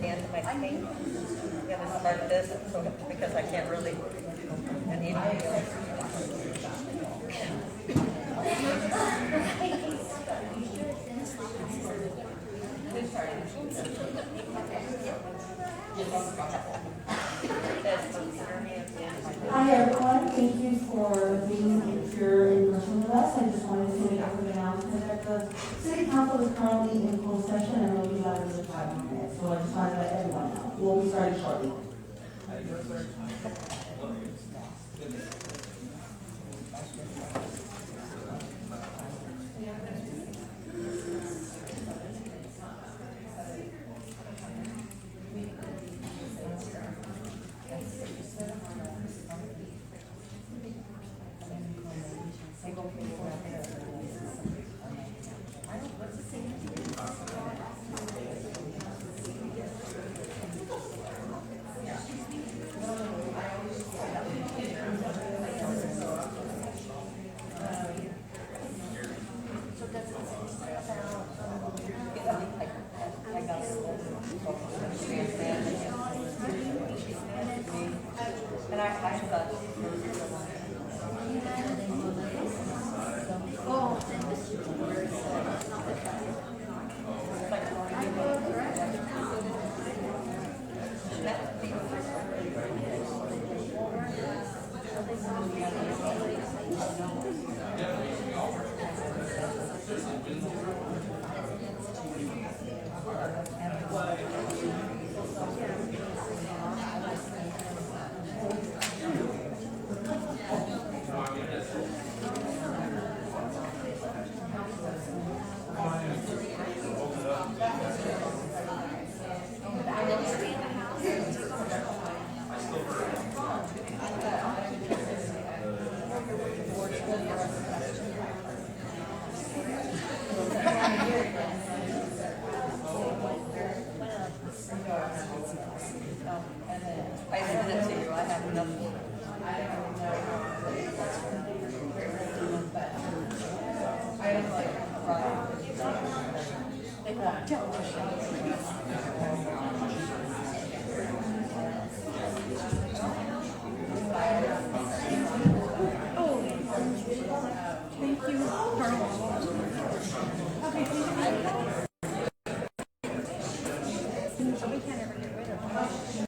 And my thing, I'm gonna start this so, because I can't really. I need Hi everyone, thank you for being here in person with us. I just wanted to make a quick announcement that the City Council is currently in closed session and will be live in 5 minutes. So I just wanted to let everyone know. We'll be starting shortly. I sent it to you, I have enough. I have like, they want Thank you, Carl. Okay, thank you. We can't ever get rid of them.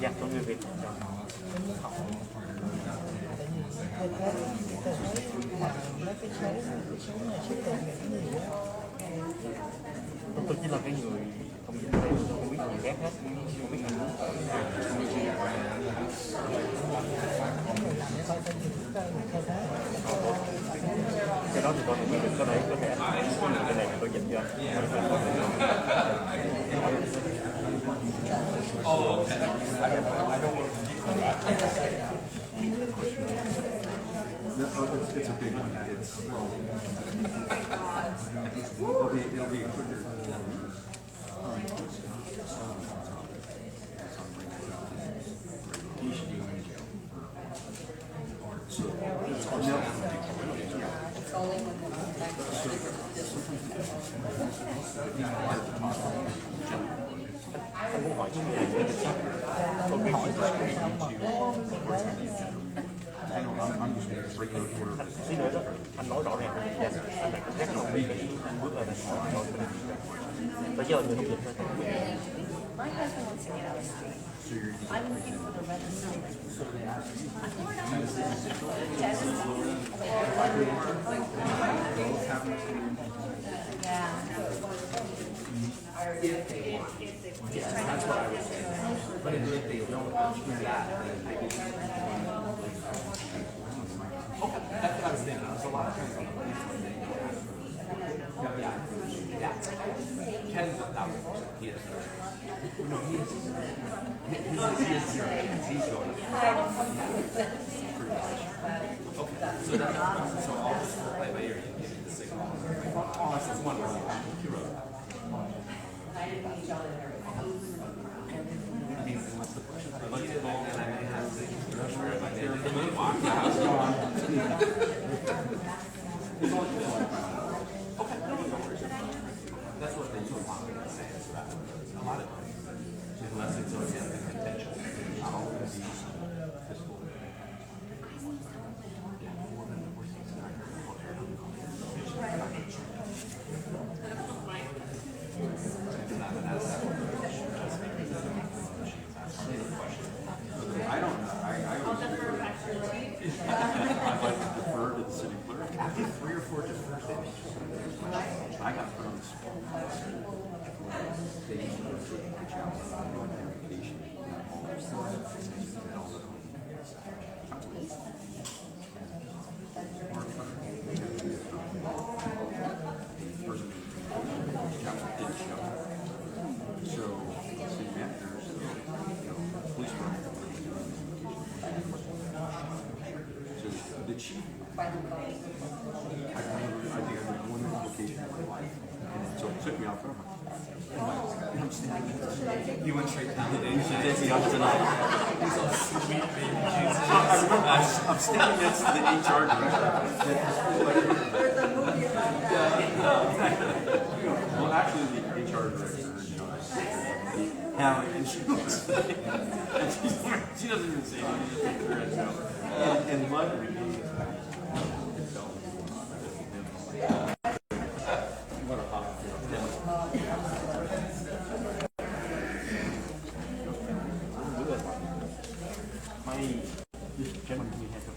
Dành cho người Việt cho họ học. Tôi chỉ là cái người không biết tên, không biết gì khác hết, không biết hình cái đó thì tôi nghĩ có thể cái này tôi dành cho big one. It'll be a quicker. It's only when the Anh muốn hỏi chuyện gì vậy? Tôi muốn hỏi tí nữa đó, anh nói rõ ràng. Dạ, anh đặt các nội quy anh bước lại này hỏi rồi mình bây giờ người không dịch thôi. My husband wants to get out of state. I'm looking for the registry. But if they don't do that, then they get. Okay, that's what I was thinking. There's a lot of things on the plate. Yeah. Ken's 1,000%. He is. No, he is. He is serious. He's going. Okay, so I'll just play by ear and give you the signal. Oh, that's one more. He wrote it. That's what they do a lot of times. Unless it's intentional. Not always physical. I don't know. I'd like to defer to the city clerk. After 3 or 4 different things, I got put on the spot. They used to go to the challenge on vacation. Person didn't show. So city managers, police department. So the chief, I think I did one application in my life, and so it took me off from and I'm standing. You went straight down the day. You should take me up tonight. He's all sweet baby Jesus. I remember I'm standing next to the HR director. Well, actually, the HR director, and she looks, and she doesn't even say anything. She just takes her head down. And luckily, what a hot This gentleman we had to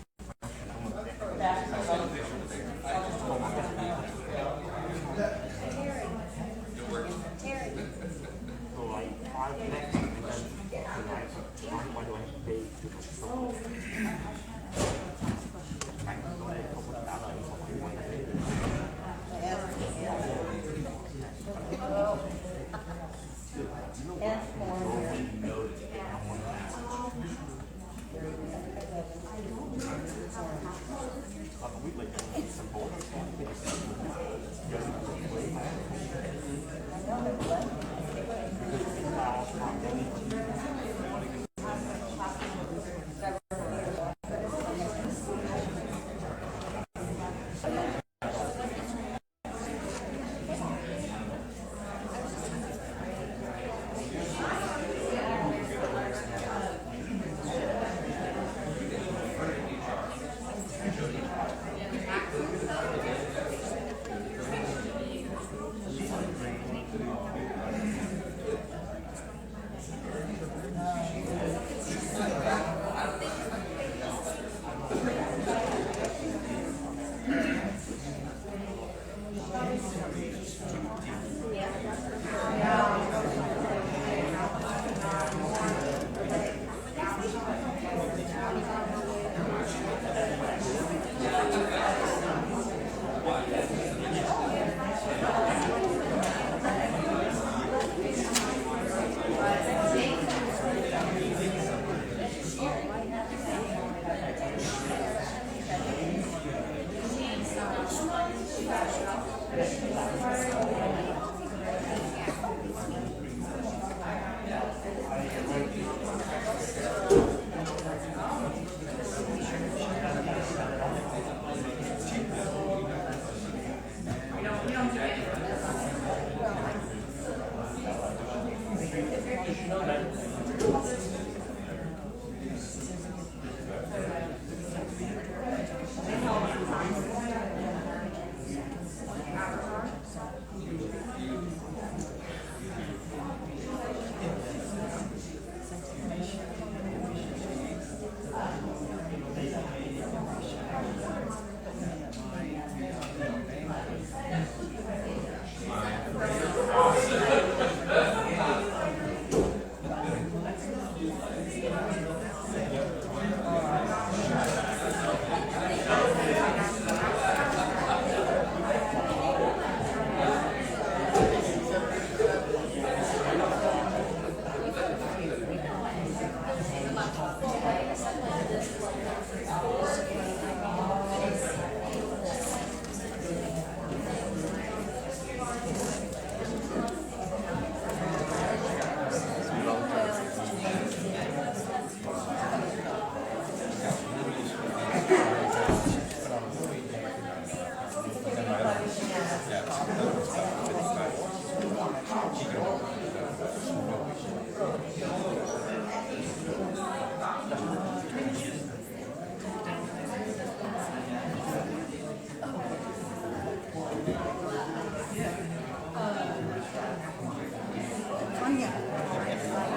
Tanya.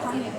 Tanya.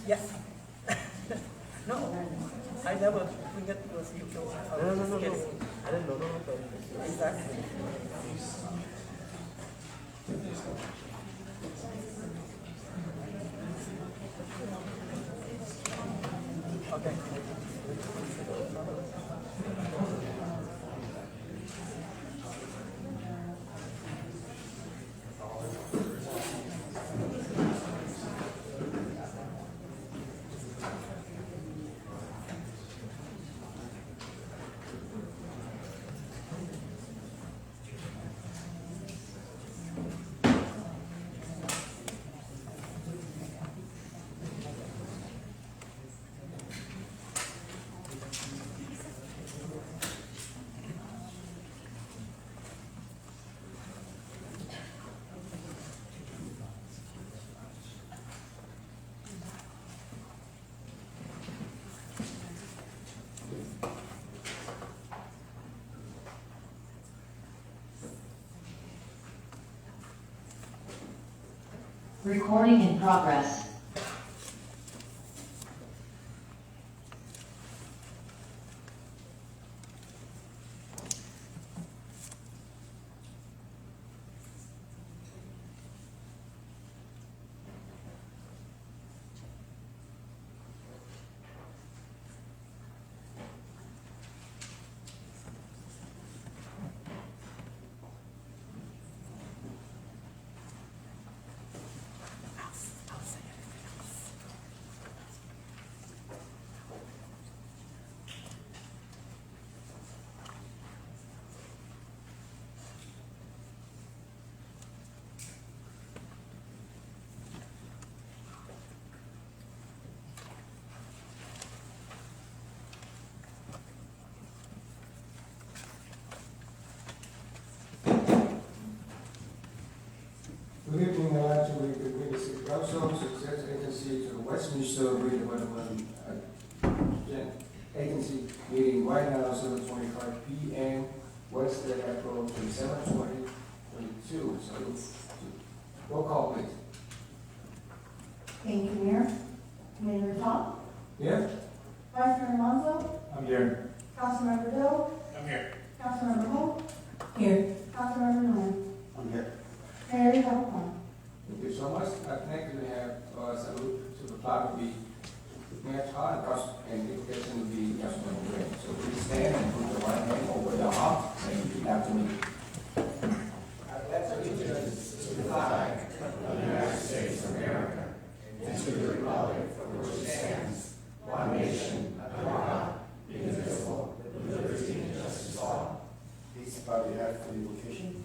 Yes. No, I never think it was you. No. I didn't know. Exactly. Okay. Recording in progress. 4:45 p.m. Wednesday, April 27, 2022. So, roll call, please. Thank you, Mayor. Mayor Tom, Here? Vice Mayor Alonso, I'm here. Councilmember Doe, I'm here. Councilmember Hope. Here. Councilmember Nguyen. I'm here. Mayor, you have a point. Thank you so much. Next, we have salute to the flag of the Mayor Todd and invocation of the Councilmember Nguyen. So please stand and put the right hand over the heart and repeat after me. I pledge allegiance to the flag of the United States of America and to the republic for which it stands, one nation, under God, indivisible, with liberty and justice for all. Please bow your head for the invocation.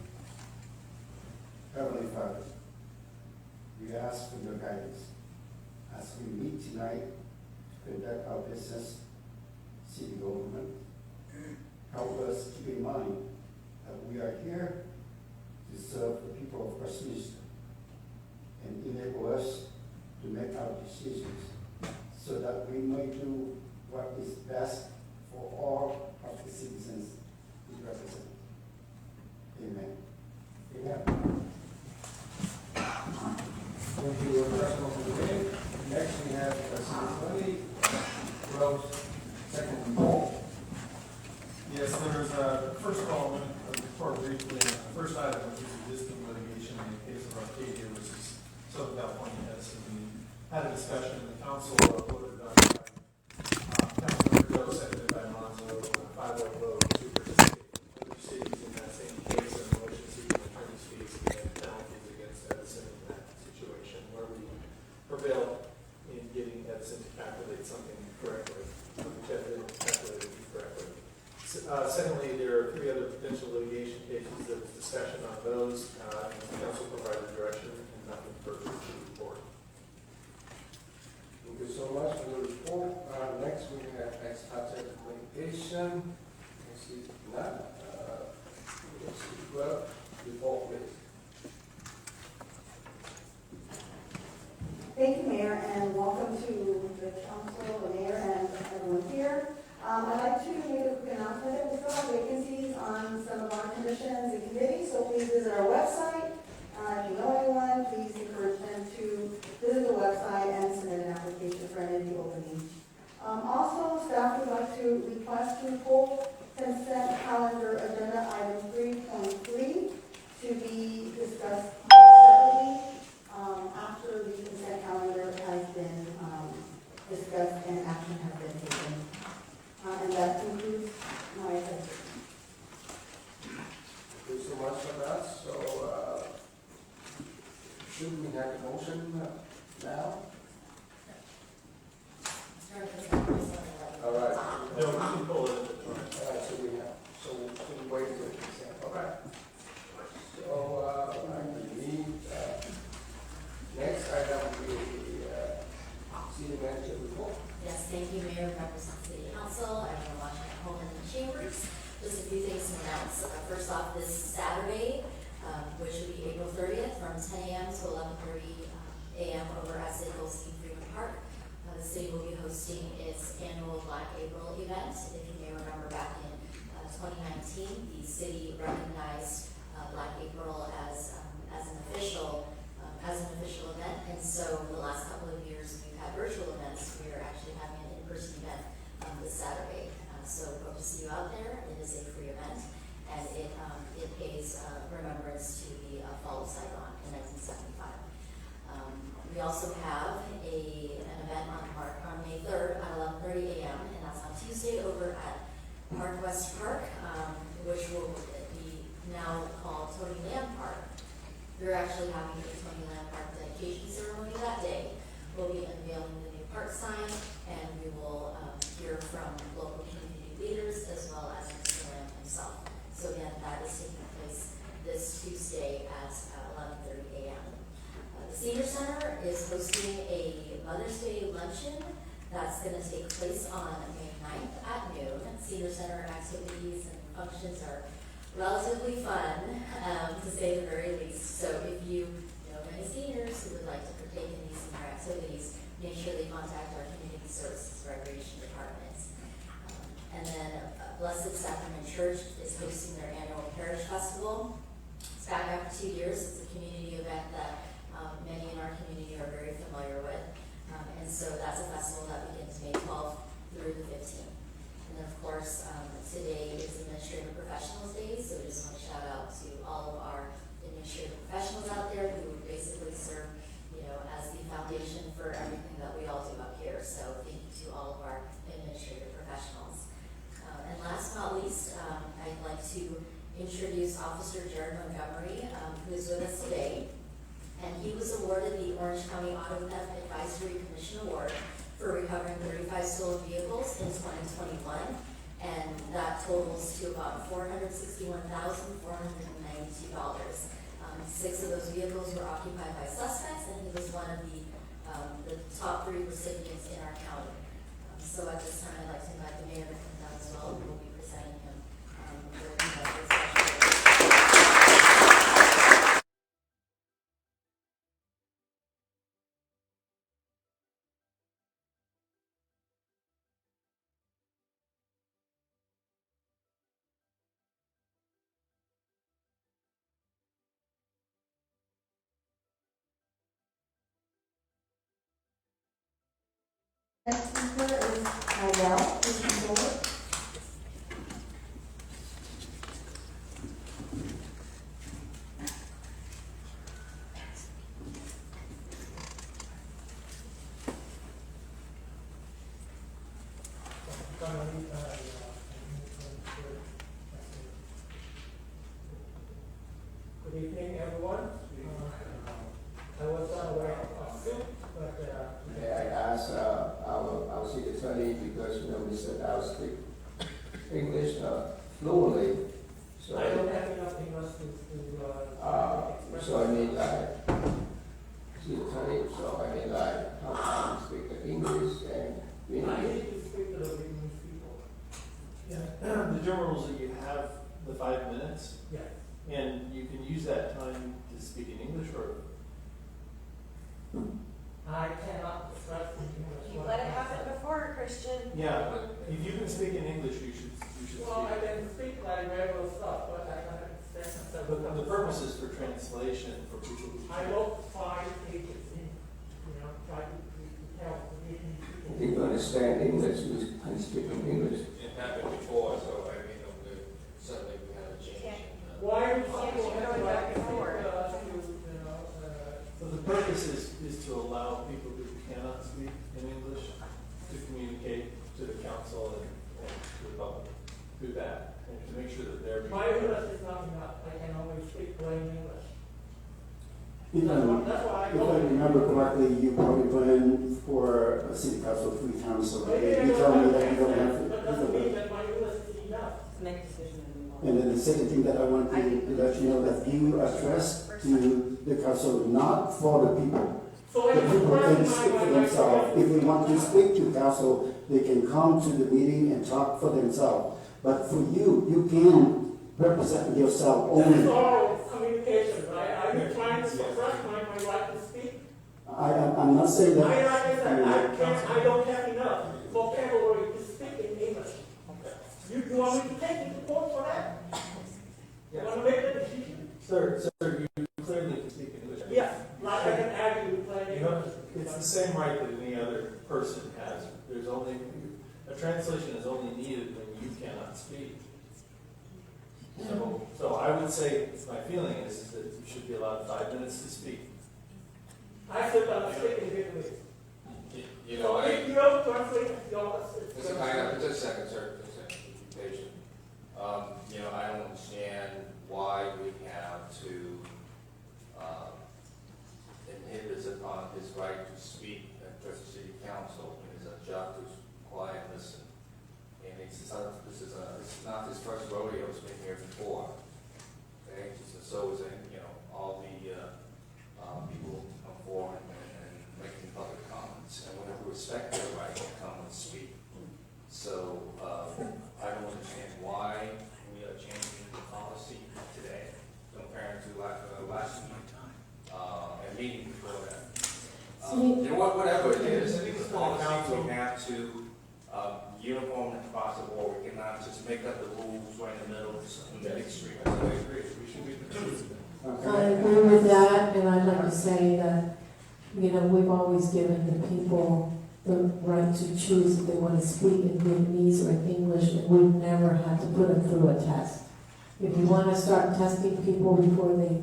Heavenly Father, we ask for your guidance as we meet tonight to conduct our business, city government. Help us keep in mind that we are here to serve the people of Westminster and enable us to make our decisions so that we may do what is best for all of the citizens we represent. Amen. Amen. Thank you, Councilmember Nguyen. Next, we have City Attorney Rose, second poll. Yes, there's first of all, I'm going to report briefly on the first item, which is existing litigation in the case of Arcadia versus Southern California Edison. We had a discussion in the council, voted on by Councilmember Doe, seconded by Alonso, 5-0 vote to participate with other cities in that same case and motion seeking attorney's fees and penalties against Edison in that situation, where we prevailed in getting Edison to calculate something correctly, which Edison calculated correctly. Secondly, there are 3 other potential litigation cases. There was discussion on those, and the council provided direction and nothing further to report. Thank you so much for the report. Next, we have ex parte litigation. I see none. Well, report, please. Thank you, Mayor, and welcome to the council, the mayor, and everyone here. I'd like to make a quick announcement that we still have vacancies on some of our commissions and committees, so please visit our website. If you know anyone, please encourage them to visit the website and submit an application for any of the openings. Also, staff would like to request to pull consent calendar agenda item 3.3 to be discussed separately after the consent calendar has been discussed and action has been taken. And that concludes my presentation. Thank you so much for that. So, should we have a motion now? All right. No, we can pull it. All right, so we wait for the consent. Okay. So, I believe, next item will be city manager report. Yes, thank you, Mayor, members of the City Council, everyone watching at home in the chambers. Just a few things to announce. First off, this Saturday, which will be April 30th, from 10 a.m. to 11:30 a.m. over at St. Augustine Freeman Park. The city will be hosting its annual Black April event. If you may remember, back in 2019, the city recognized Black April as an official event, and so the last couple of years we've had virtual events. We are actually having an in-person event this Saturday. So hope to see you out there. It is a free event, and it pays remembrance to the fall of Saigon in 1975. We also have an event on May 3rd at 11:30 a.m. and that's on Tuesday over at Park West Park, which will be now called Tony Land Park. We're actually having a Tony Land Park dedication ceremony that day. We'll be unveiling the new park sign, and we will hear from local community leaders as well as Mr. Lamb himself. So again, that is taking place this Tuesday at 11:30 a.m. The Senior Center is hosting a Mother's Day luncheon that's going to take place on May 9th at noon. Senior Center activities and functions are relatively fun, to say the very least. So if you know many seniors who would like to partake in these senior activities, make sure they contact our Community Services Recreation Department. And then Blessed Sacrament Church is hosting their annual Parish Festival. It's back after 2 years. It's a community event that many in our community are very familiar with. And so that's a festival that begins May 12th through the 15th. And then, of course, today is Administrative Professionals Day, so we just want to shout out to all of our administrative professionals out there who basically serve, as the foundation for everything that we all do up here. So thank you to all of our administrative professionals. And last but not least, I'd like to introduce Officer Jared Montgomery, who is with us today. And he was awarded the Orange County Auto Theft Advisory Commission Award for recovering 35 stolen vehicles in 2021. And that totals to about $461,492. 6 of those vehicles were occupied by suspects, and he was one of the top 3 recipients in our county. So at this time, I'd like to invite the mayor to come down as well, who will be presenting him with the special. Next speaker is Idell. Please come forward. Good evening, everyone. I was unaware of it, but May I ask our city attorney, because we said I'll speak English fluently, so I don't have enough English to express. so I need city attorney, so I need how to speak the English and I need to speak to the Vietnamese people. Yeah, the general rules that you have the 5 minutes, Yes. and you can use that time to speak in English or. I cannot express in English. You let it happen before, Christian. Yeah, if you can speak in English, you should Well, I speak. can speak like regular stuff, but I cannot express myself. But the purpose is for translation for people who. I wrote 5 pages in, try to help the Vietnamese if people. you understand English, you can speak in English. It happened before, so suddenly we had a change. Why do Can't people you have go to back like forward? So the purpose is to allow people who cannot speak in English to communicate to the council and to the public through that, and to make sure that they're. My English is not enough. I can only speak plain English. If I remember correctly, you probably ran for a city council 3 times, so you told me that you don't have to. That doesn't mean that my English is enough. Make decision and move on. And then the second thing that I want to let you know that you address to the council, not for the people. So I The people can express speak my for right themselves. to If they want to speak to council, they can come to the meeting and talk for themselves. But for you, you can represent yourself This is only. oral communication, right? Are you trying to suppress my right to speak? I'm not saying that. I don't have enough vocabulary to speak in English. You want me to take you to court for that? You want to make the decision? Sir, you clearly can speak English. Yes, like I can argue with plain You know, English. it's the same right that any other person has. There's only, a translation is only needed when you cannot speak. So I would say, my feeling is that you should be allowed 5 minutes to speak. I still don't speak in Vietnamese. You know, If you don't translate yours, Mr. Pine, just a second, sir, just a second, be patient. I don't understand why we have to inhibit us upon his right to speak at the city council. It is a job to quiet and listen. And this is not his first rodeo, it's been here before. Okay, so is all the people who come forward and making public comments, and we have to respect their right to come and speak. So I don't understand why we are changing the policy today compared to last meeting and meeting before that. Whatever it is, I think the policy we have to uniform and across the board. We can make up the rules right in the middle of that extreme. I totally agree. We should be consistent. I agree with that, and I'd like to say that, you know, we've always given the people the right to choose if they want to speak in Vietnamese or in English, and we've never had to put them through a test. If you want to start testing people before they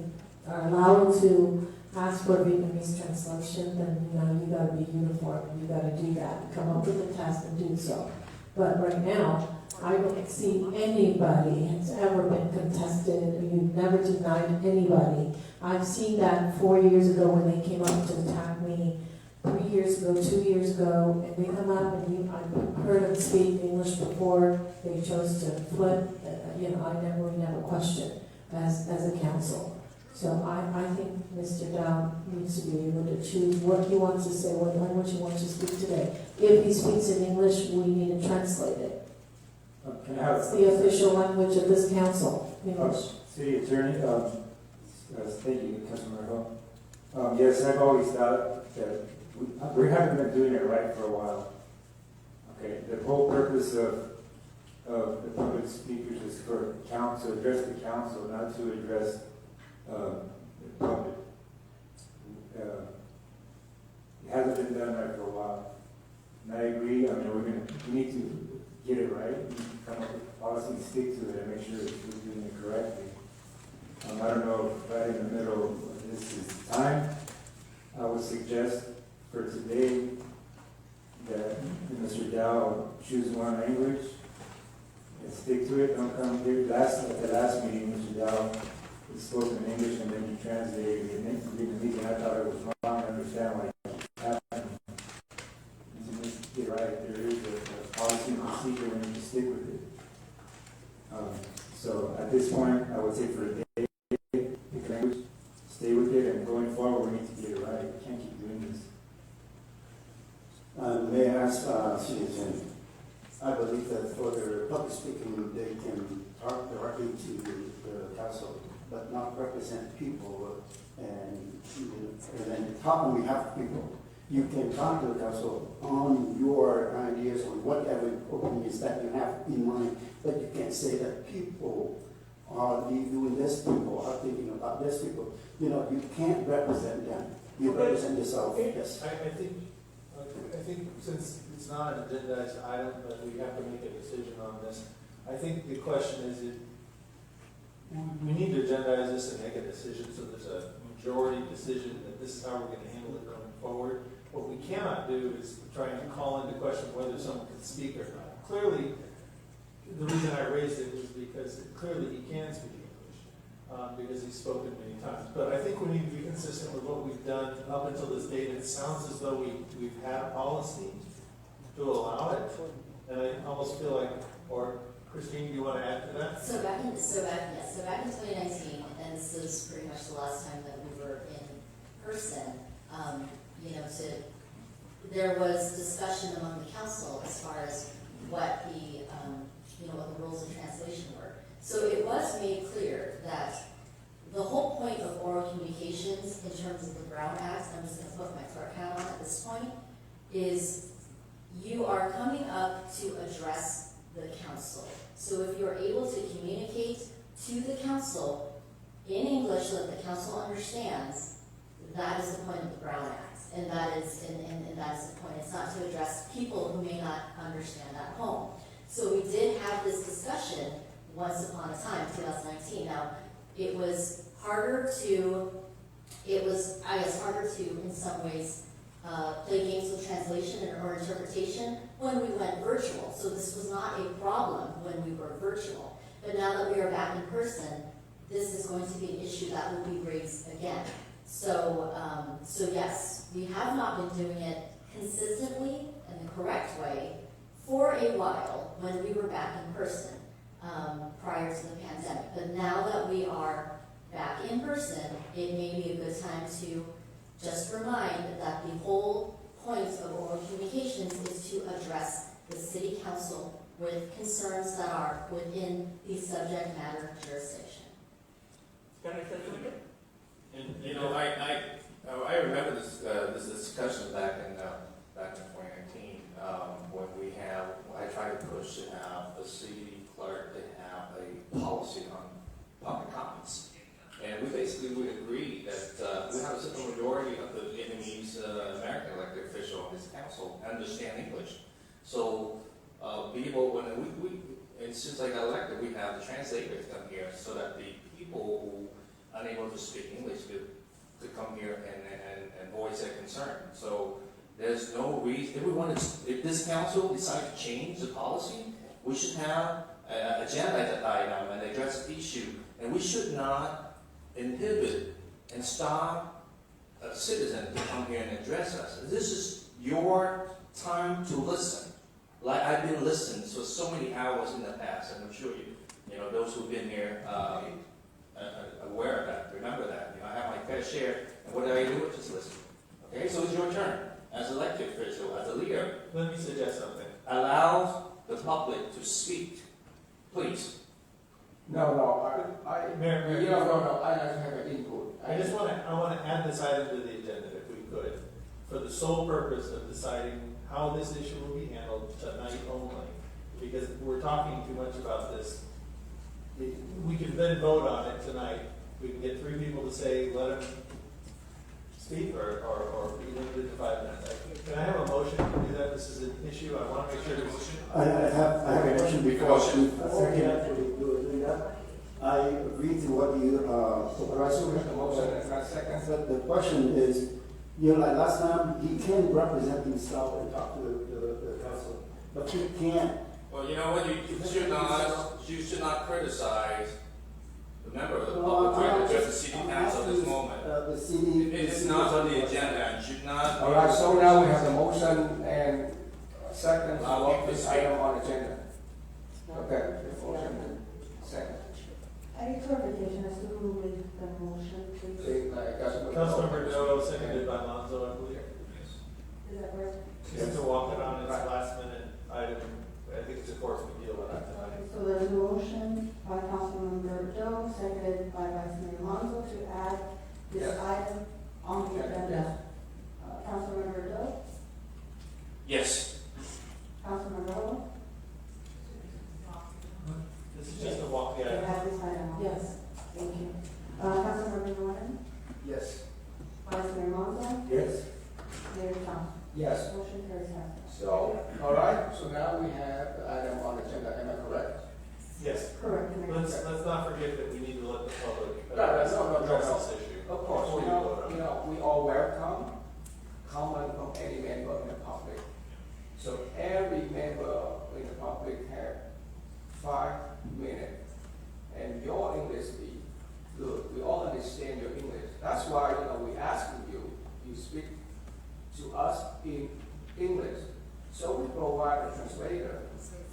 are allowed to ask for Vietnamese translation, then, you know, you gotta be uniform, and you gotta do that, come up with a test and do so. But right now, I don't see anybody has ever been contested, you've never denied anybody. I've seen that 4 years ago when they came up to attack me, 3 years ago, 2 years ago, and they come up and I've heard them speak English before, they chose to flip, you know, I never questioned as a council. So I think Mr. Dow needs to be able to choose what he wants to say, what language he wants to speak today. If he speaks in English, we need to translate it. Can I have It's the official language of this council, English. City Attorney, thank you, Councilmember Hill. Yes, I've always thought that we haven't been doing it right for a while. Okay, the whole purpose of the public speakers is for council, to address the council, not to address the public. It hasn't been done right for a while. And I agree, I mean, we need to get it right, we need to come up with a policy and stick to it and make sure that we're doing it correctly. I don't know if right in the middle of this is time. I would suggest for today that Mr. Dow choose one language and stick to it. Don't come here. At the last meeting, Mr. Dow spoke in English and then he translated it in Vietnamese, and I thought it was wrong. I understand why it happened. You just get right. There is a policy and procedure, and you just stick with it. So at this point, I would say for a day, pick a language, stay with it, and going forward, we need to get it right. We can't keep doing this. May I ask, City Attorney, I believe that for the public speaking, they can talk directly to the council, but not represent people, and then talk on behalf of people. You can talk to the council on your ideas, on whatever opinions that you have in mind, but you can't say that people are doing this, people are thinking about this, people. You know, you can't represent them. You represent yourself, yes. I think since it's not an agendized item, that we have to make a decision on this. I think the question is, we need to agendize this and make a decision so there's a majority decision that this is how we're going to handle it going forward. What we cannot do is try and call into question whether someone can speak or not. Clearly, the reason I raised it was because clearly he can speak English, because he's spoken many times. But I think we need to be consistent with what we've done up until this date. It sounds as though we've had a policy to allow it, and I almost feel like, or Christine, do you want to add to that? So back in 2019, and this is pretty much the last time that we were in person, you know, there was discussion among the council as far as what the, you know, what the rules of translation were. So it was made clear that the whole point of oral communications in terms of the Brown Act, I'm just going to put my clerk hat on at this point, is you are coming up to address the council. So if you're able to communicate to the council in English so that the council understands, that is the point of the Brown Act. And that is the point. It's not to address people who may not understand at home. So we did have this discussion once upon a time, 2019. Now, it was harder to, in some ways, play games with translation or interpretation when we went virtual. So this was not a problem when we were virtual. But now that we are back in person, this is going to be an issue that will be raised again. So yes, we have not been doing it consistently in the correct way for a while when we were back in person prior to the pandemic. But now that we are back in person, it may be a good time to just remind that the whole point of oral communications is to address the city council with concerns that are within the subject matter jurisdiction. Can I say something? And, you know, I remember this discussion back in 2019 when I tried to push to have the city clerk, they have a policy on public comments. And we basically would agree that we have a simple majority of the Vietnamese American elected official on this council understand English. So people, when and since I got elected, we have the translators come here so that the people who are unable to speak English could come here and voice their concern. So there's no reason, if this council decides to change the policy, we should have an agenda item and address the issue. And we should not inhibit and stop a citizen to come here and address us. This is your time to listen. Like I've been listening for so many hours in the past, and I'm sure those who've been here are aware of that. Remember that. I have my fair share, and what do I do? Just listen. Okay, so it's your turn as elected official, as a leader. Let me suggest something. Allow the public to speak, please. No, I have an input. I want to add this item to the agenda if we could, for the sole purpose of deciding how this issue will be handled tonight only, because we're talking too much about this. We can then vote on it tonight. We can get 3 people to say, let them speak, or be limited to 5 minutes. Can I have a motion to do that? This is an issue. I want to make sure this. I have a question before you do that. I agree to what you supervisor. But the question is, like last time, he can represent himself and talk to the council, but he can't. Well, you know what? You should not criticize the member of the public to address the city council at this moment. The city. It is not on the agenda and should not. All right, so now we have the motion and second to vote this item on agenda. Okay, the motion second. Any clarification as to who made the motion, please? Councilmember Doe, seconded by Lonzo, I believe. Is that right? Just to walk it on its last minute item. I think it's important we deal with that tonight. So there's a motion by Councilmember Doe, seconded by Vice Mayor Alonso to add this item on the agenda. Councilmember Doe? Yes. Councilmember Rowe? This is just a walk the To item. add this item on. Yes. Thank you. Councilmember Norton? Yes. Vice Mayor Alonso? Yes. Mayor Thomas? Yes. Motion carries five. So, all right, so now we have the item on agenda, am I correct? Yes. Correct, Mayor. Let's not forget that we need to let the public No, address no. this issue. Of course, Before we we vote on it. we all welcome comment from any member in the public. So every member in the public have 5 minutes, and your English is good. We all understand your English. That's why we asking you speak to us in English. So we provide a translator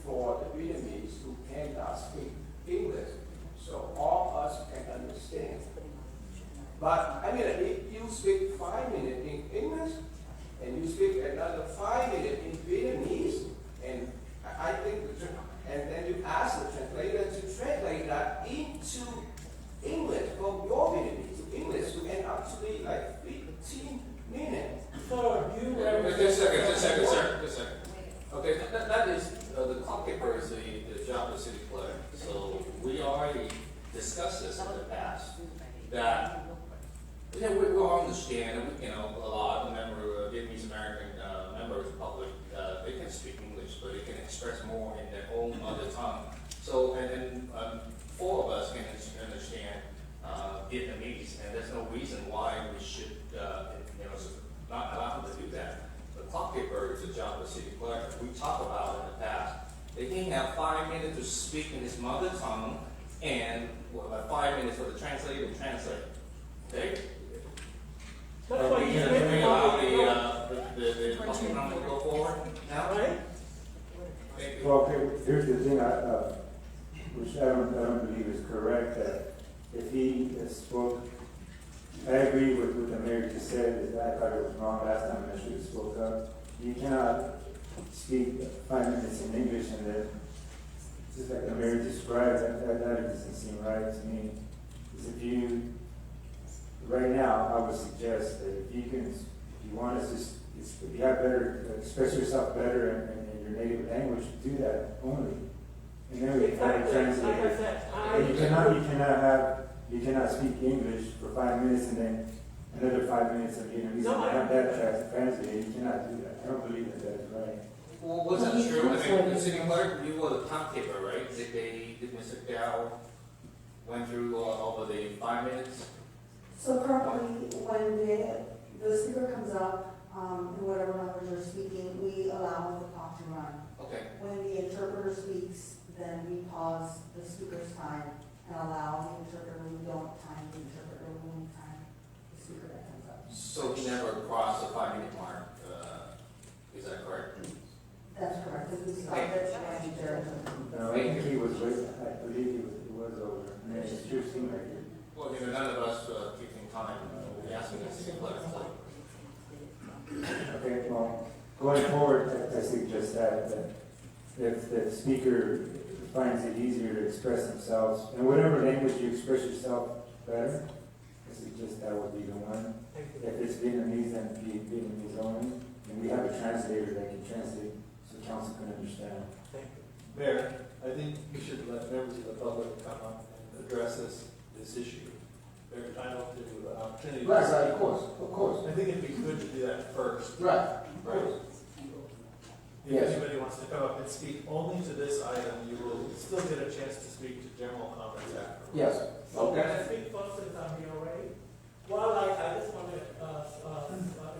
for the Vietnamese who cannot speak English, so all of us can understand. But if you speak 5 minutes in English and you speak another 5 minutes in Vietnamese, and I think, and then you ask the translator to translate that into English from your Vietnamese to English, you end up to be like 15 minutes. So you Just a second. Okay, that is, the clock keeper is the job of the city clerk. So we already discussed this in the past, that, we all understand, a lot of Vietnamese American members of the public, they can speak English, but they can express more in their own mother tongue. So, and then 4 of us can understand Vietnamese, and there's no reason why we should, not allow them to do that. The clock keeper is the job of the city clerk. We talked about in the past. They can have 5 minutes to speak in his mother tongue, and 5 minutes for the translator to translate. Okay? That's why you Can make we the allow public the public comment to go forward now? right? Thank you. Well, okay, here's the thing, which I don't believe is correct, that if he spoke, I agree with what the mayor just said, that I thought it was wrong last time, I should have spoke up. You cannot speak 5 minutes in English and then, just like the mayor described, that doesn't seem right to me. Because right now, I would suggest that if you want us to, if you have better, express yourself better in your native language, do that only. and then we have a translator. And you cannot speak English for 5 minutes and then another 5 minutes of Vietnamese. No, and have that translated. You cannot do that. I don't believe that that's right. Well, was that true? I mean, the city clerk, you were the timekeeper, right? Did Mr. Dow went through all of the 5 minutes? So currently, when the speaker comes up, in whatever language they're speaking, we allow the clock to run. Okay. When the interpreter speaks, then we pause the speaker's time and allow the interpreter, we don't time the interpreter, we only time the speaker that comes up. So he never crossed the 5-minute mark, is that correct? That's correct, because we started at there. No, I think he was with, I believe he was over. And then it's true, seemed like it. Well, you know, none of us keeping time, we asking the city clerk. Okay, well, going forward, I suggest that if the speaker finds it easier to express themselves, in whatever language you express yourself better, I suggest that would be the one. If it's Vietnamese, then be Vietnamese only, and we have a translator that can translate so council can understand. Mayor, I think we should let members of the public come up and address this issue. They're entitled to an opportunity. Right, of course. I think it'd be good to do that first. Right. If anybody wants to come up and speak only to this item, you will still get a chance to speak to general comments afterwards. Yes. So can I speak first since I'm here already? Well, I just want to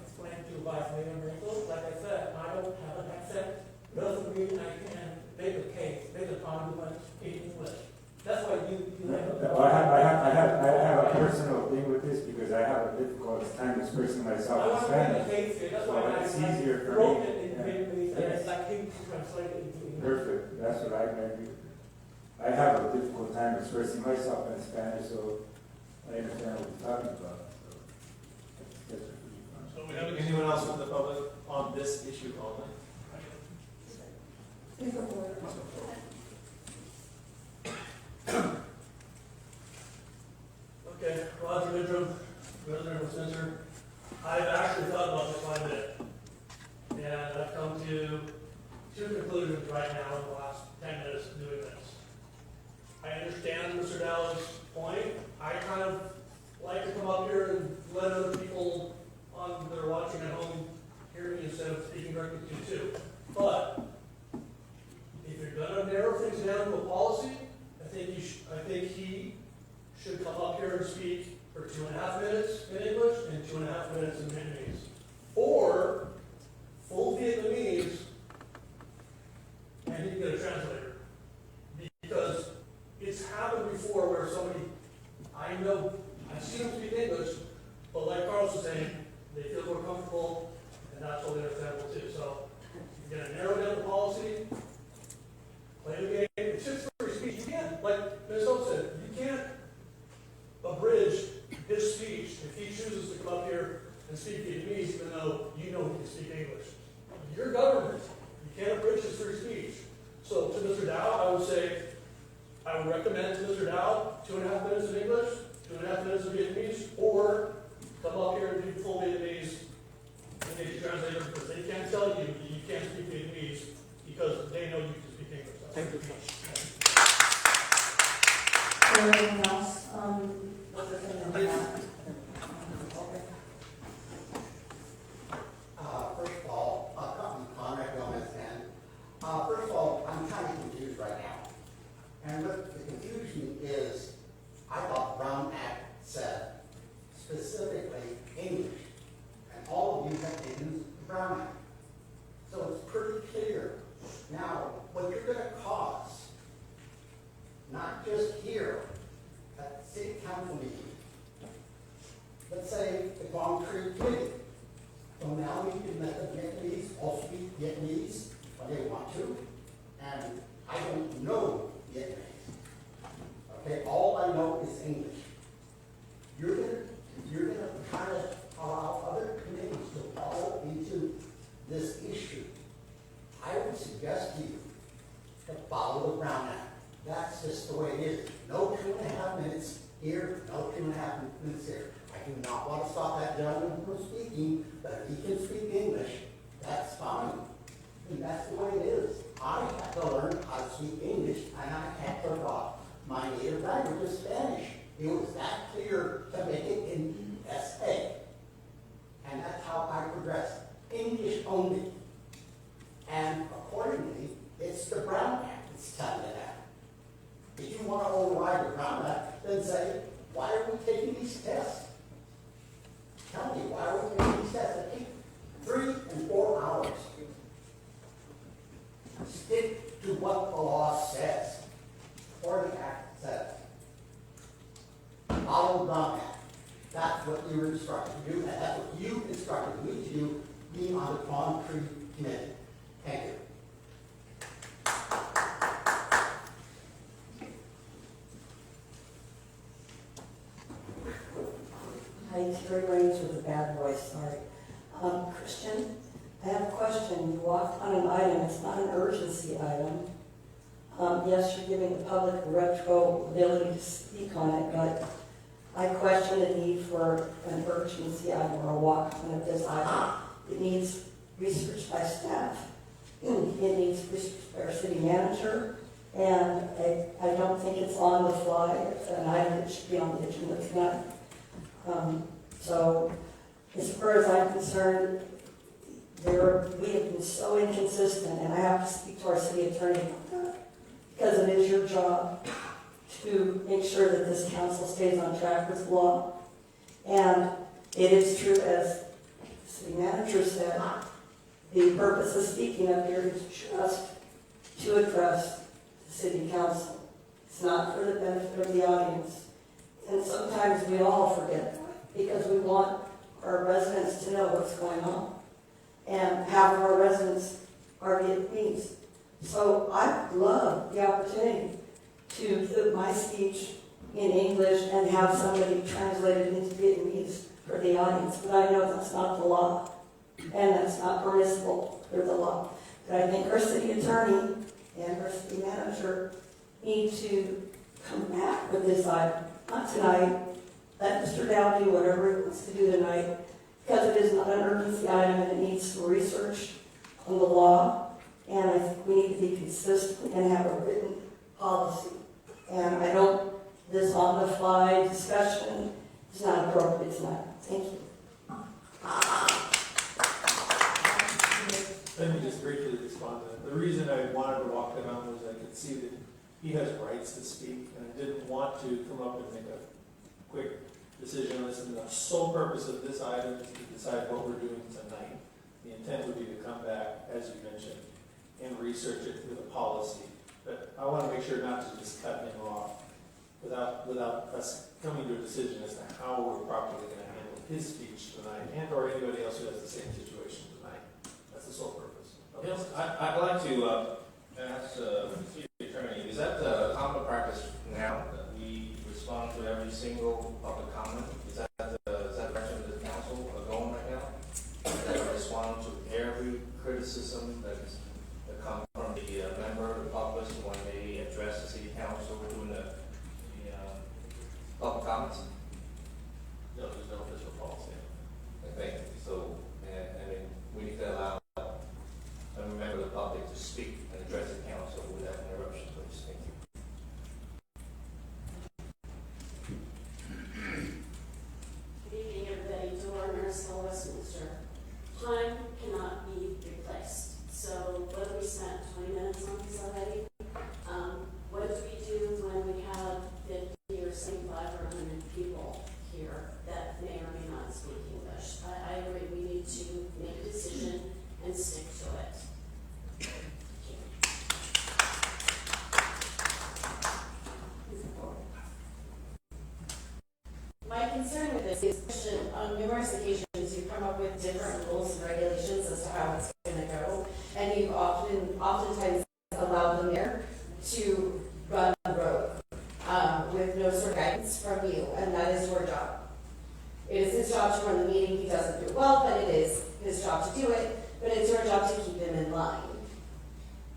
explain to Vice Mayor Miracle, like I said, I don't have an accent, doesn't mean I can make a case, make a comment, speak English. That's why you have No, I have a personal thing with this because I have a difficult time expressing I myself in want to make a Spanish. case here, that's So why it's I easier for wrote me. it in Vietnamese, and it's like him to translate it into English. Perfect, that's what I meant. I have a difficult time expressing myself in Spanish, so I understand what you're talking about. So we have anyone else from the public on this issue only? Okay, Roger Midrum, resident of Spencer. I've actually thought about this quite a bit. And I've come to two conclusions right now in the last 10 minutes of doing this. I understand Mr. Dow's point. I kind of like to come up here and let other people on that are watching at home hear me instead of speaking directly to you too. But if you're going to narrow things down to a policy, I think he should come up here and speak for 2.5 minutes in English and 2.5 minutes in Vietnamese. Or full Vietnamese, and he can get a translator. Because it's happened before where somebody, I know, I've seen them speak English, but like Carlos was saying, they feel more comfortable, and that's totally understandable too. So you're going to narrow down the policy, play the game. It's just free speech. You can't, like Minnesota said, you can't abridge his speech if he chooses to come up here and speak Vietnamese, even though you know he can speak English. Your government, you can't abridge his free speech. So to Mr. Dow, I would say, I would recommend to Mr. Dow 2.5 minutes in English, 2.5 minutes in Vietnamese, or come up here and do full Vietnamese and get your translator, because they can't tell you you can't speak Vietnamese because they know you can speak English. Thank you. Anyone else, what's the thing on that? First of all, Conrad Gomez, and first of all, I'm kind of confused right now. And what the confusion is, I thought Brown Act said specifically English, and all of you have taken the Brown Act. So it's pretty clear. Now, what you're going to cause, not just here, at the city council meeting, let's say the Quang Tri Committee. So now we can let the Vietnamese all speak Vietnamese when they want to, and I don't know Vietnamese. Okay, all I know is English. You're gonna try to allow other committees to follow into this issue. I would suggest to you to follow the Brown Act. That's just the way it is. No 2.5 minutes here, no 2.5 minutes here. I do not want to stop that gentleman from speaking, but if he can speak English, that's fine. And that's the way it is. I had to learn how to speak English, and I had to forgot my native language of Spanish. It was that clear to make it in USA. And that's how I progressed. English only. And accordingly, it's the Brown Act that's telling you that. If you want to override the Brown Act, then say, why are we taking these tests? Tell me, why are we taking these tests that take 3 and 4 hours? Stick to what the law says, or the act says. Follow the act. That's what you were instructed to do, and that's what you instructed me to do, being on the Palm Tree Committee. Thank you. Hi, Terry Raines with a bad voice, sorry. Christian, I have a question. You walked on an item, it's not an urgency item. Yes, you're giving the public the retro ability to speak on it, but I question the need for an urgency item or a walk on of this item. It needs research by staff. It needs research by our city manager, and I don't think it's on the fly. It's an item that should be on the agenda tonight. So, as far as I'm concerned, we have been so inconsistent, and I have to speak to our city attorney about that, because it is your job to make sure that this council stays on track with law. And it is true, as the city manager said, the purpose of speaking up here is just to address the city council. It's not for the benefit of the audience. And sometimes we all forget that, because we want our residents to know what's going on. And half of our residents are Vietnamese. So I love the opportunity to put my speech in English and have somebody translate it into Vietnamese for the audience. But I know that's not the law, and that's not permissible for the law. But I think our city attorney and our city manager need to come back with this item. Not tonight. Let Mr. Dow do whatever he wants to do tonight, because it is not an urgency item and it needs some research on the law. And I think we need to be consistent and have a written policy. And I don't, this on-the-fly discussion is not appropriate tonight. Thank you. Let me just briefly respond to that. The reason I wanted to walk it on was I could see that he has rights to speak, and I didn't want to come up and make a quick decision on this. And the sole purpose of this item is to decide what we're doing tonight. The intent would be to come back, as you mentioned, and research it with a policy. But I want to make sure not to just cut him off without us coming to a decision as to how we're properly going to handle his speech tonight, and or anybody else who has the same situation tonight. That's the sole purpose. Okay. Yes, I'd like to ask the city attorney, is that the common practice now that we respond to every single public comment? Is that direction of the council going right now? That we respond to every criticism that comes from the member of the public when they address the city council doing the public comments? No, there's no official policy. Thank you. So, I mean, we need to allow a member of the public to speak and address the council without interruption, please. Thank you. Good evening, everybody. Delora Marisol, Westminster. Time cannot be replaced. So whether we spent 20 minutes on this already, what do we do when we have 50 or 75 or 100 people here that may or may not speak English? I agree, we need to make a decision and stick to it. My concern with this is, Christian, on numerous occasions you've come up with different rules and regulations as to how it's going to go, and you've oftentimes allowed the mayor to run rogue with no sort of guidance from you, and that is your job. It is his job to run the meeting. He doesn't do it well, but it is his job to do it, but it's your job to keep him in line.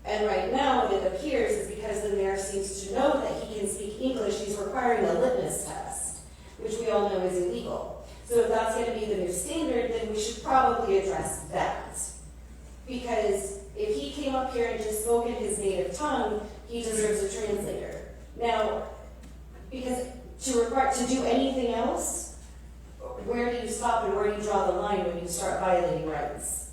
And right now, what it appears is because the mayor seems to know that he can speak English, he's requiring a litmus test, which we all know is illegal. So if that's going to be the new standard, then we should probably address that. Because If he came up here and just spoke in his native tongue, he deserves a translator. Now, because to do anything else, where do you stop and where do you draw the line when you start violating rights?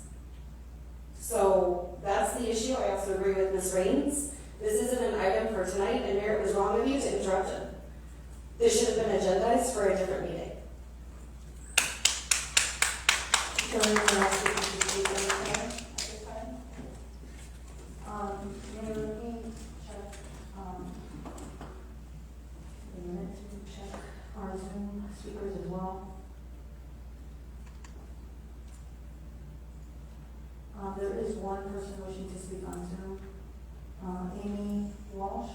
So that's the issue. I also agree with Ms. Raines. This isn't an item for tonight, and Mayor, it was wrong of you to interrupt him. This should have been agendized for a different meeting. Mayor, let me check, a minute to check our Zoom speakers as well. There is one person wishing to speak on Zoom, Amy Walsh.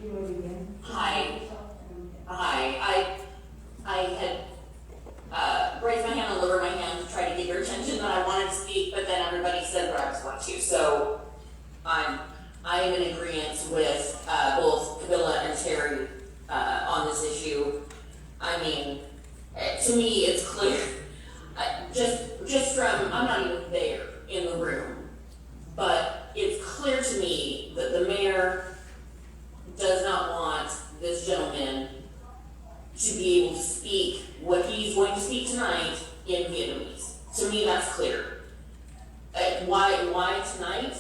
You may begin. Hi. I had raised my hand and lowered my hand to try to get your attention that I wanted to speak, but then everybody said what I was going to. So I am in agreement with both Camilla and Terry on this issue. I mean, to me, it's clear. Just from, I'm not even there in the room, but it's clear to me that the mayor does not want this gentleman to be able to speak what he's going to speak tonight in Vietnamese. To me, that's clear. Why tonight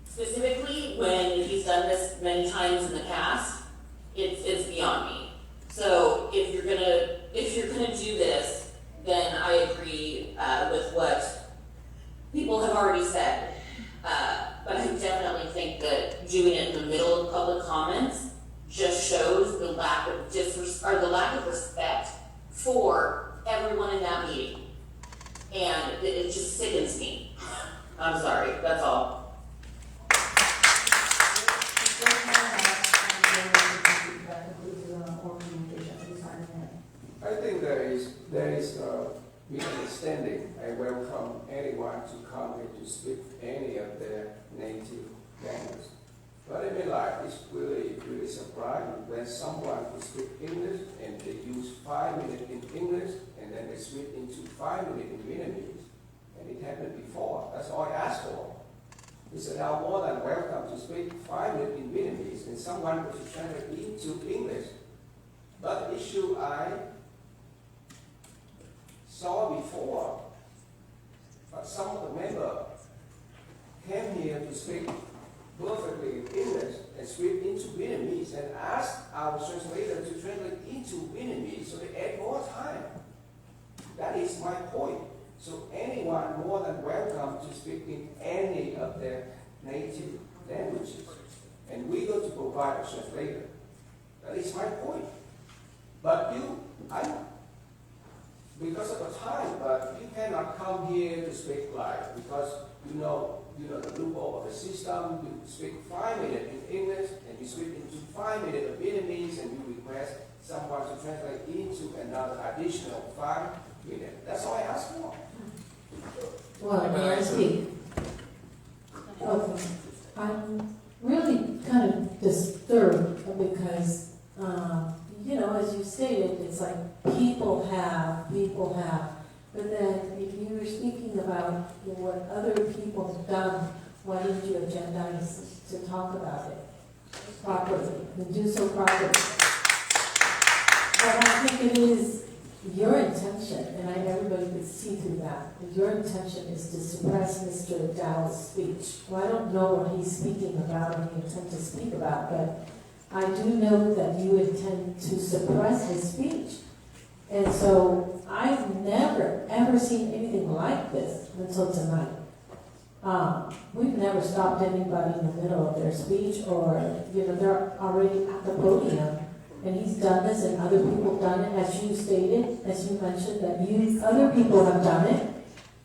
specifically when he's done this many times in the past? It's beyond me. So if you're gonna do this, then I agree with what people have already said. But I definitely think that doing it in the middle of public comments just shows the lack of respect for everyone in that meeting. And it just sickens me. I'm sorry, that's all. I think there is a misunderstanding. I welcome anyone to come here to speak any of their native language. But I mean, like, it's really surprising when someone who speaks English and they use 5 minutes in English and then they switch into 5 minutes in Vietnamese. And it happened before. That's all I asked for. He said, I'm more than welcome to speak 5 minutes in Vietnamese, and someone was to translate into English. But the issue I saw before, but some of the members came here to speak perfectly in English and switch into Vietnamese and asked our translator to translate into Vietnamese, so they add more time. That is my point. So anyone more than welcome to speak in any of their native languages. And we're going to provide a translator. That is my point. But because of the time, but you cannot come here to speak live because you know the loophole of the system. You speak 5 minutes in English and you switch into 5 minutes of Vietnamese and you request someone to translate into another additional 5 minutes. That's all I ask for. Well, may I speak? Okay. I'm really kind of disturbed because, as you stated, it's like people have. But then if you were speaking about what other people have done, why didn't you agendize to talk about it properly and do so properly? But I think it is your intention, and everybody could see through that your intention is to suppress Mr. Dow's speech. Well, I don't know what he's speaking about or he intends to speak about, but I do know that you intend to suppress his speech. And so I've never, ever seen anything like this until tonight. We've never stopped anybody in the middle of their speech or, they're already at the podium. And he's done this and other people have done it, as you stated, as you mentioned, that other people have done it.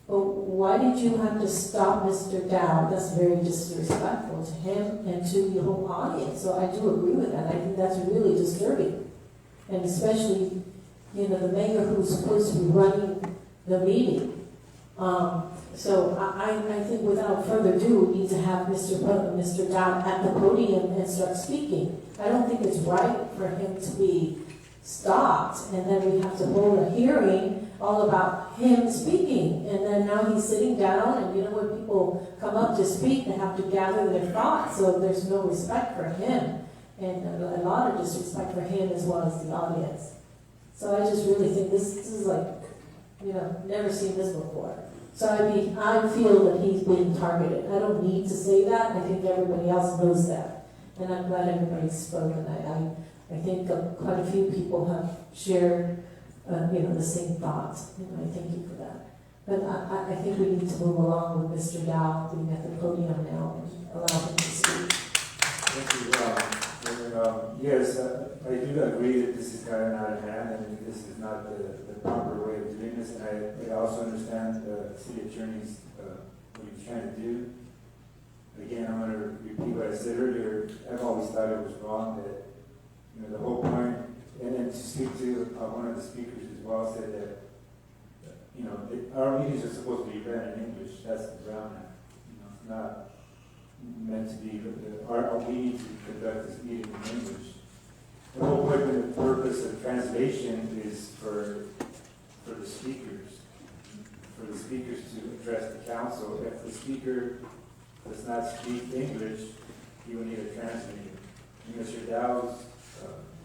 But why did you have to stop Mr. Dow? That's very disrespectful to him and to the whole audience. So I do agree with that. I think that's really disturbing. And especially, the mayor who's supposed to be running the meeting. So I think without further ado, we need to have Mr. Dow at the podium and start speaking. I don't think it's right for him to be stopped, and then we have to hold a hearing all about him speaking, and then now he's sitting down, and you know when people come up to speak, they have to gather their thoughts, so there's no respect for him, and a lot of disrespect for him as well as the audience. So I just really think this is like, you know, never seen this before. So I feel that he's being targeted. I don't need to say that. I think everybody else knows that. And I'm glad everybody's spoken. I think quite a few people have shared, the same thoughts. And I thank you for that. But I think we need to move along with Mr. Dow being at the podium now and allow him to speak. Thank you. Yes, I do agree that this is kind of out of hand, and this is not the proper way of doing this. And I also understand the city attorney's what he's trying to do. Again, I'm going to repeat what I said earlier. I've always thought it was wrong that the whole point, and then to speak to one of the speakers as well, said that our meetings are supposed to be ran in English. That's the Brown Act. It's not meant to be. We need to conduct this meeting in English. The whole point and the purpose of translation is for the speakers to address the council. If the speaker does not speak English, you will need a translator. In Mr. Dow's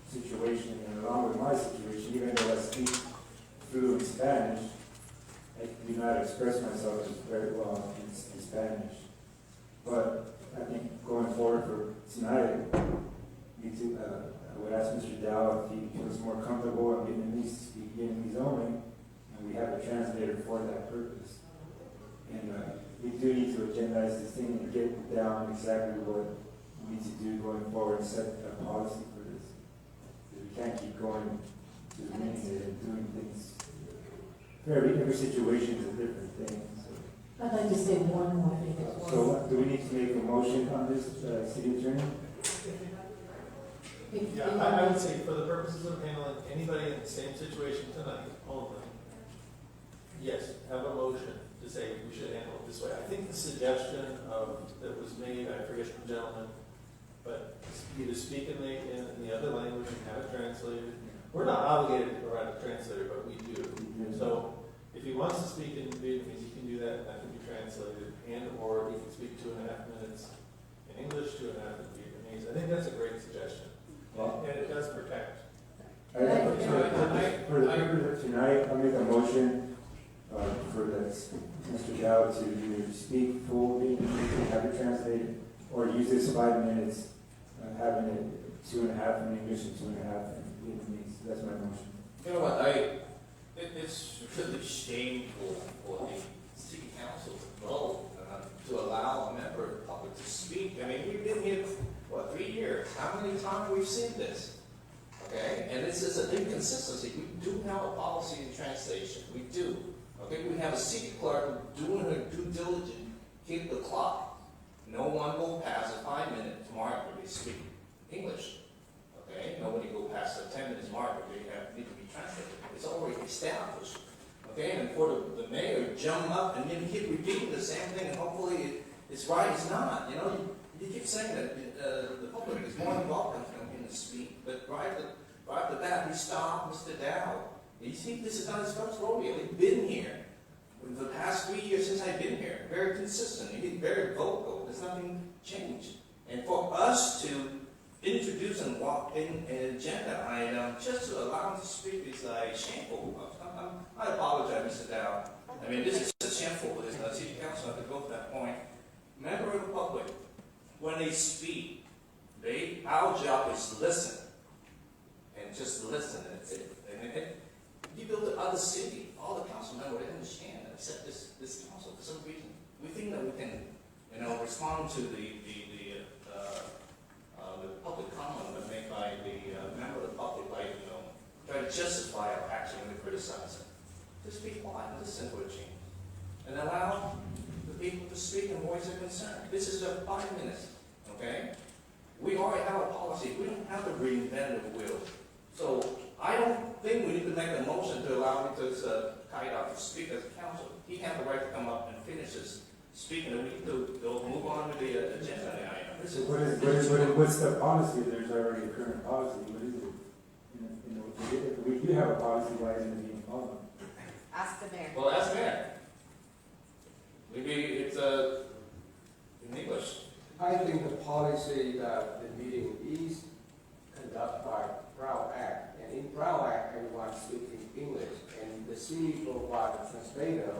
situation, and along with my situation, even though I speak fluent Spanish, I do not express myself very well in Spanish. But I think going forward for tonight, I would ask Mr. Dow if he feels more comfortable in Vietnamese to speak Vietnamese only, and we have a translator for that purpose. And we do need to agendize this thing and get down exactly what we need to do going forward and set a policy for this. Because we can't keep going to the meeting and doing things. Every situation is a different thing. I'd like to say one more thing. So do we need to make a motion on this, city attorney? Yeah, I would say for the purposes of handling anybody in the same situation tonight only, yes, have a motion to say we should handle it this way. I think the suggestion that was made, I forget the gentleman, but either speak in the other language and have it translated. We're not obligated to provide a translator, but we do. So if he wants to speak in Vietnamese, he can do that, and that can be translated, or he can speak 2.5 minutes in English, 2.5 in Vietnamese. I think that's a great suggestion. And it does protect. For the purpose of tonight, I'll make a motion for Mr. Dow to either speak full Vietnamese, have it translated, or use this 5 minutes, having it 2.5 in English and 2.5 in Vietnamese. That's my motion. You know what, it's really shameful for the city council to vote to allow a member of the public to speak. I mean, we've been here, 3 years? How many times we've seen this? Okay, and this is an inconsistency. We do have a policy in translation. We do. Okay, we have a city clerk doing her due diligence, hit the clock. No one will pass a 5-minute mark when they speak English. Okay, nobody go past the 10 minutes mark when they need to be translated. It's already established. Okay, and for the mayor to jump up and then keep repeating the same thing, and hopefully it's right, it's not. You keep saying that the public is more than welcome to speak, but right after that, we stop Mr. Dow. You see, this is not his first rodeo. He's been here for the past 3 years since I've been here. Very consistent. He's very vocal. There's nothing changed. And for us to introduce and walk in an agenda item just to allow him to speak is shameful. I apologize, Mr. Dow. I mean, this is shameful for this city council to go to that point. Member of the public, when they speak, our job is to listen. And just listen, and that's it. And you build the other city, all the council members, they understand that, except this council, for some reason. We think that we can, respond to the public comment that made by the member of the public by, try to justify our action when we criticize it. Just be quiet and listen for a change. And allow the people to speak and voice their concern. This is just 5 minutes, okay? We already have a policy. We don't have to reinvent the wheel. So I don't think we need to make a motion to allow Mr. Kaida to speak as a council. He has the right to come up and finish his speaking, and we need to move on with the agenda item. What's the policy? There's already a current policy. What is it? have a policy why isn't it being followed? Ask the mayor. Well, ask Mayor. Maybe it's in English. I think the policy that the meeting is conducted by Brown Act, and in Brown Act, everyone speaking English, and the city provides a translator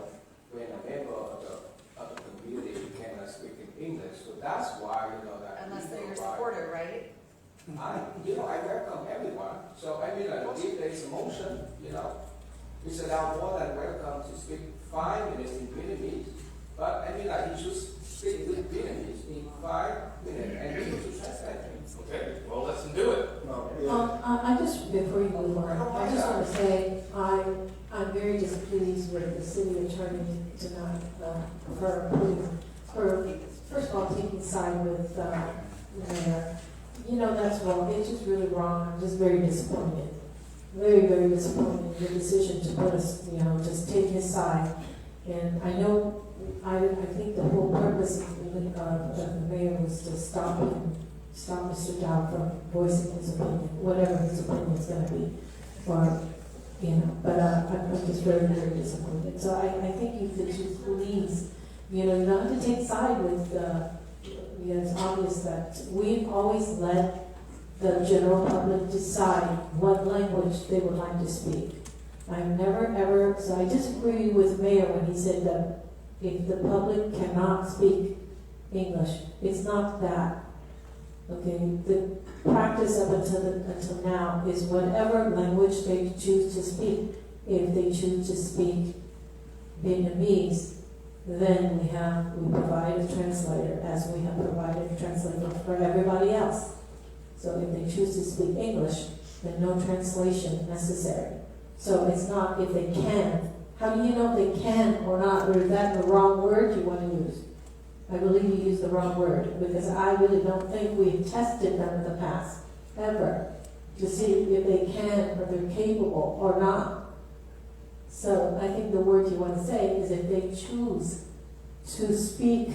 when a member of the community cannot speak in English. So that's why, that. Unless they're your we provide- supporter, right? I welcome everyone. So I mean, if there's a motion, it's allowed more than welcome to speak 5 minutes in Vietnamese. But I mean, you should speak with Vietnamese in 5 minutes, and you should translate it. Okay, well, let's do it. I just, before you move on, I just want to say, I'm very displeased with the city attorney tonight, for first of all, taking side with, the mayor. That's wrong, it's just really wrong, I'm just very disappointed. Very, very disappointed in your decision to put us, just take his side. And I know, I think the whole purpose of the mayor was to stop Mr. Dow from voicing his opinion, whatever his opinion is gonna be, but I'm just very, very disappointed. So I think you could just please, you don't have to take side with, it's obvious that we've always let the general public decide what language they would like to speak. I've never ever, so I disagree with Mayor when he said that if the public cannot speak English, it's not that. Okay, the practice up until now is whatever language they choose to speak. If they choose to speak Vietnamese, then we provide a translator, as we have provided a translator for everybody else. So if they choose to speak English, then no translation necessary. So it's not if they can. How do you know if they can or not, or is that the wrong word you want to use? I believe you used the wrong word, because I really don't think we've tested them in the past, ever, to see if they can or they're capable or not. So I think the word you want to say is if they choose to speak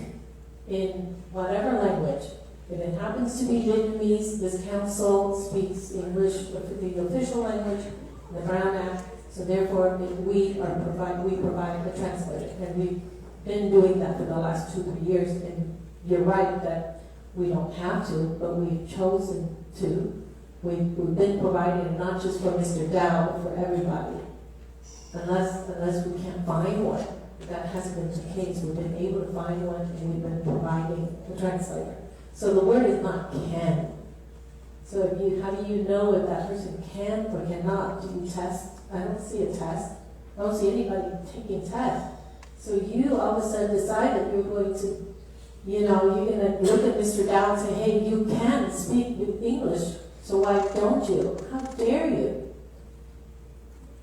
in whatever language. If it happens to be Vietnamese, this council speaks English, the official language, the Brown Act, so therefore we provide the translator. And we've been doing that for the last 2-3 years, and you're right that we don't have to, but we've chosen to. We've been providing it not just for Mr. Dow, but for everybody. Unless we can't find one. That hasn't been the case. We've been able to find one, and we've been providing the translator. So the word is not can. So how do you know if that person can or cannot? Do you test? I don't see a test. I don't see anybody taking tests. So you all of a sudden decide that you're going to, you're going to look at Mr. Dow and say, hey, you can speak English, so why don't you? How dare you?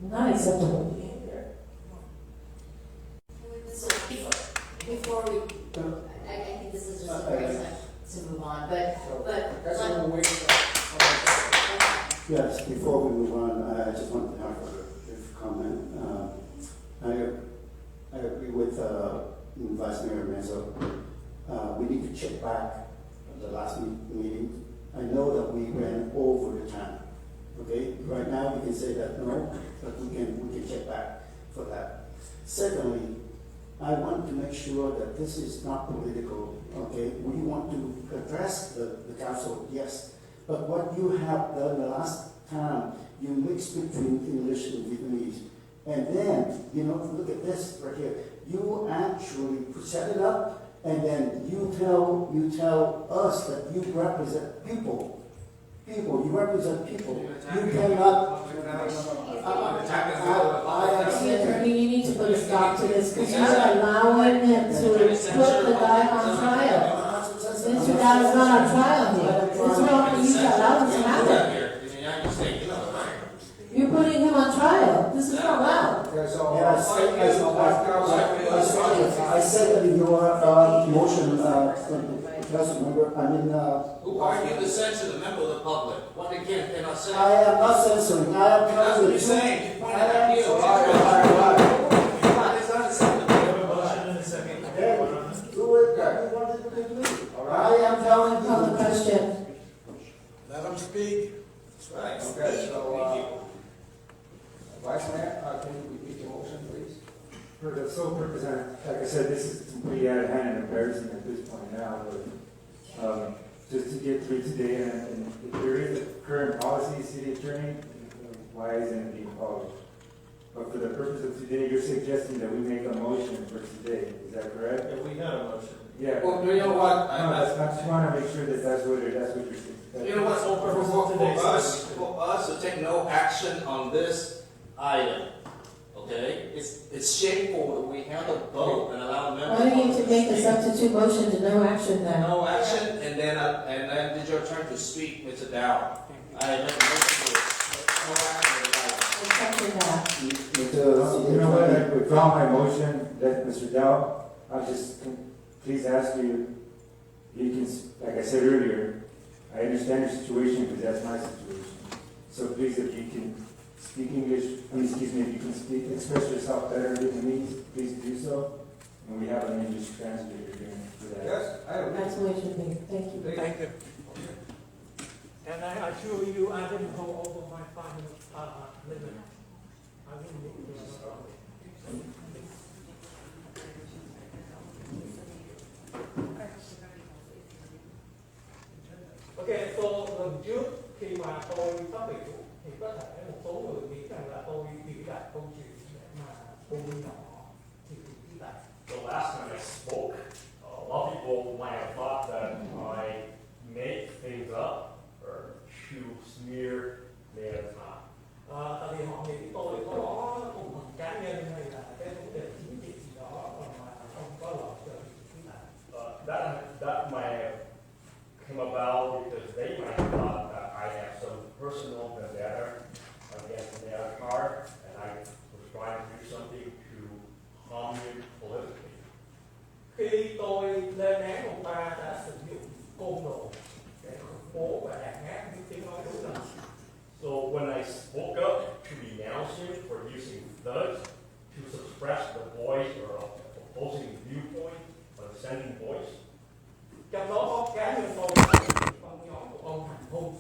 Not acceptable behavior. So before we, I think this is just a great time to move on, but. Yes, before we move on, I just want to have a brief comment. I agree with Vice Mayor Mezzo. We need to check back the last meeting. I know that we ran over the time. Okay, right now we can say that no, but we can check back for that. Secondly, I want to make sure that this is not political. Okay, we want to address the council, yes, but what you have done the last time, you mix between English and Vietnamese. And then, look at this right here. You actually set it up, and then you tell us that you represent people. You represent people. You cannot. Attorney, you need to put a stop to this, because you're allowing him to put the guy on trial. Mr. Dow is not on trial here. It's not for you to allow this to happen. You're putting him on trial. This is not allowed. I said that in your motion, Councilmember, Who are you to censor the member of the public? What again cannot say? I am not censoring. I am That's what you're saying. You pointed at you. It's not acceptable. Do it that you wanted to do. I am telling you. Call the question. Let them speak. That's right. Okay, so, Vice Mayor, can you repeat your motion, please? For the sole purpose, like I said, this is completely out of hand and embarrassing at this point now, but just to get through today, and if there is a current policy, city attorney, why isn't it being followed? But for the purpose of today, you're suggesting that we make a motion for today, is that correct? If we had a motion. Yeah. Well, you know what? I just want to make sure that that's what you're saying. You know what, for us to take no action on this item, okay? It's shameful that we have a vote and allow members. Why do you need to make a substitute motion to no action then? No action, and then it's your turn to speak, Mr. Dow. I make a motion to no action. You know what, I withdraw my motion, let Mr. Dow, I'll just please ask you, you can, like I said earlier, I understand your situation because that's my situation. So please, if you can speak English, if you can express yourself better than me, please do so. And we have an English translator here for that. Yes, I agree. That's the way it should be. Thank you. Thank you. And I assure you, I didn't go over my 5 minutes limit. I didn't need to. Ok, lần trước khi mà tôi phát biểu thì có thể một số người nghĩ rằng là tôi bị lại câu chuyện để mà bully họ thì như vậy. The last time I spoke, a lot of people might have thought that I make things up or to smear their time. Tại vì họ nghĩ tôi có cùng phần cá nhân hay là cái vấn đề chính trị gì đó mà không có lợi cho như vậy. That might have come about because they might have thought that I have some personal vendetta against their car, and I was trying to do something to harm you politically. Khi tôi lên án ông ta đã sử dụng côn đồ để khủng bố và đàn áp những tiếng nói đúng đắn. So when I spoke up to denounce him for using thugs to suppress the voice or opposing viewpoint or dissenting voice, trong đó có cá nhân tôi trong nhóm của ông Hành Hùng.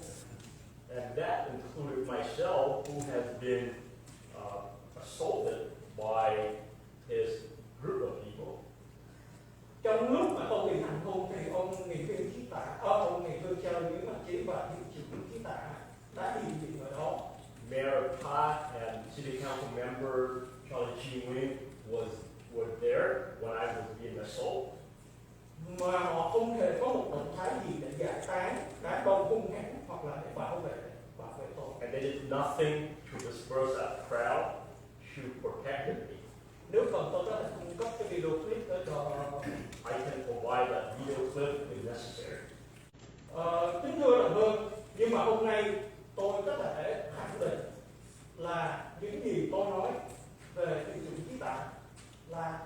and that included myself, who has been assaulted by his group of people. Trong lúc mà tôi bị hành hung thì ông nghị viên khí tạ, ông nghị viên cho những mặt chí và hiệu trưởng khí tạ đã hiện diện ở đó. Mayor Pat and City Council member Charlie Chi Wing were there when I was being assaulted. Mà họ không hề có một động thái gì để giải tán đám đông hung hãn hoặc là để bảo vệ tôi. And they did nothing to disperse that crowd to protect me. Nếu cần tôi có thể cung cấp cái video clip đó cho I can provide that video clip if necessary. Kính thưa đồng hương, nhưng mà hôm nay tôi có thể khẳng định là những gì tôi nói về thị trường khí tạ là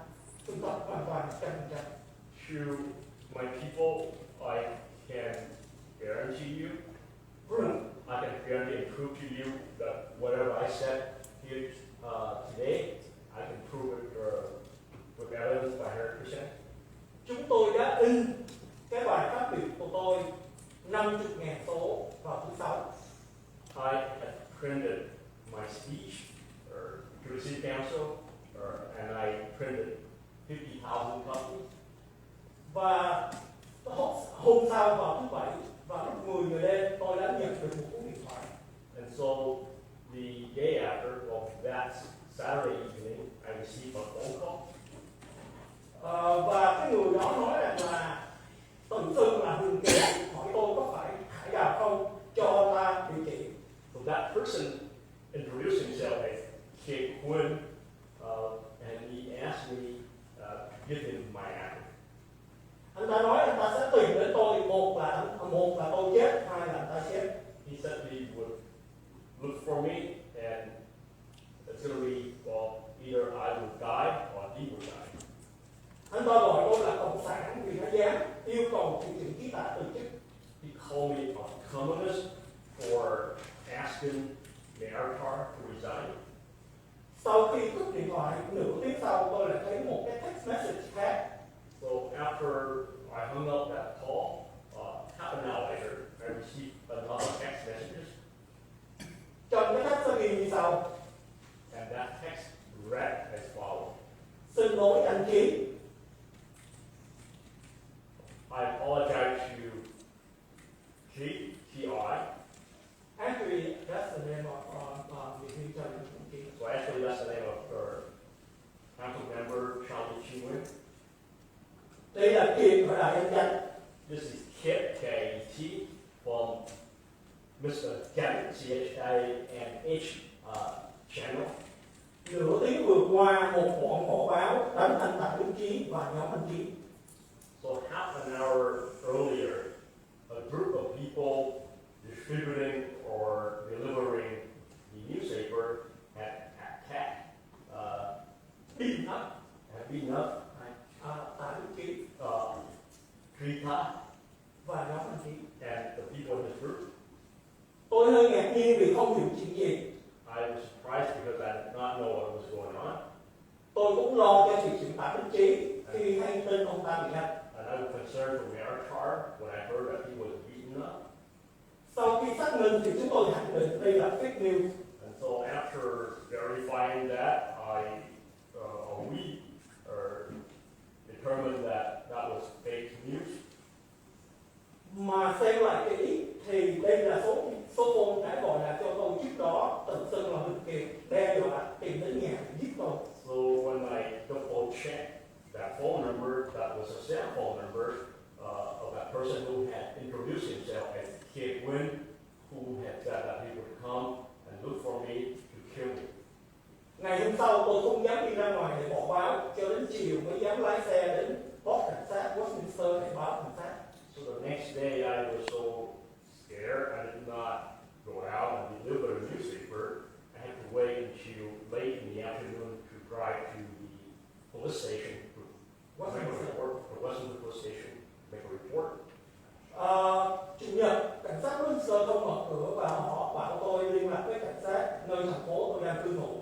sự thật hoàn toàn 100%. To my people, I can guarantee you, I can guarantee and prove to you that whatever I said here today, I can prove it with evidence by 100%. Chúng tôi đã in cái bài phát biểu của tôi 50.000 số vào thứ Sáu. I had printed my speech to the city council, and I printed 50,000 copies. Và hôm sau vào thứ Bảy, vào lúc 10 giờ đêm, tôi đã nhận được một cuộc điện thoại. And so the day after, of that Saturday evening, I received a phone call. Và cái người đó nói rằng là tự xưng là Hương Kế, hỏi tôi có phải Hải Đào không cho ta địa chỉ. So that person introduced himself as Kate Quinn, and he asked me to give him my address. Anh ta nói anh ta sẽ tìm đến tôi, một là tôi chết, hai là anh ta chết. He said he would look for me, and it's going to be, well, either I would die or he would die. Anh ta gọi tôi là cộng sản vì nó dám yêu cầu thị trường khí tạ từ chức. He called me a communist for asking Mayor Carr to resign. Sau khi cúp điện thoại, nửa tiếng sau tôi lại thấy một cái text message khác. So after I hung up that call, half an hour later, I received another text message. Trong cái text nó ghi như sau. And Kit, K-E-T, from Mr. Ken, C-H-A-N-H channel. Nửa tiếng vừa qua, một bọn họ báo đánh anh Tạ Đức Chí và nhóm anh Chí. So half an hour earlier, a group of people distributing or delivering the newspaper had attacked, beaten up, Tạ Đức Chí Trita và nhóm anh Chí. and the people in this group. Tôi hơi ngạc nhiên vì không hiểu chuyện gì. I was surprised because I did not know what was going on. Tôi cũng lo cho chuyện Tạ Đức Chí khi hay tin ông ta bị đánh. And I was concerned for Marichar when I heard that he was beaten up. Sau khi xác minh thì chúng tôi khẳng định đây là fake news. And so after verifying that, we determined that that was fake news. Mà xem lại kỹ thì đây là số phone đã gọi là cho tôi trước đó tự xưng là Huỳnh Kiệt đe dọa tìm đến nhà giết tôi. So when I double checked that phone number, that was a cell phone number of that person who had introduced himself as Kiệt Win, who had said that he would come and look for me to kill me. Ngày hôm sau tôi không dám đi ra ngoài để bỏ báo, cho đến chiều mới dám lái xe đến bót cảnh sát Westminster để báo cảnh sát. So the next day I was so scared I did not go out and deliver a newspaper. I had to wait until late in the afternoon to drive to the police station to make a report, the Westminster police station, make a report. Chủ nhật, cảnh sát Westminster không mở cửa và họ bảo tôi liên lạc với cảnh sát nơi thành phố tôi đang cư ngụ.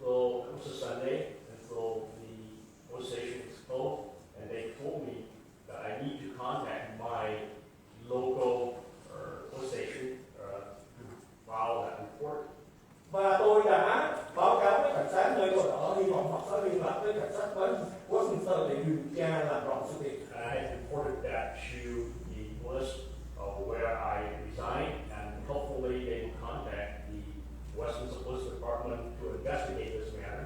So it was a Sunday, and so the police station was closed, and they told me that I need to contact my local police station to file that report. Và tôi đã báo cáo với cảnh sát nơi tôi ở, hy vọng họ sẽ liên lạc với cảnh sát Westminster để điều tra làm rõ sự việc. And I had reported that to the police where I resigned, and hopefully they will contact the Westminster Police Department to investigate this matter.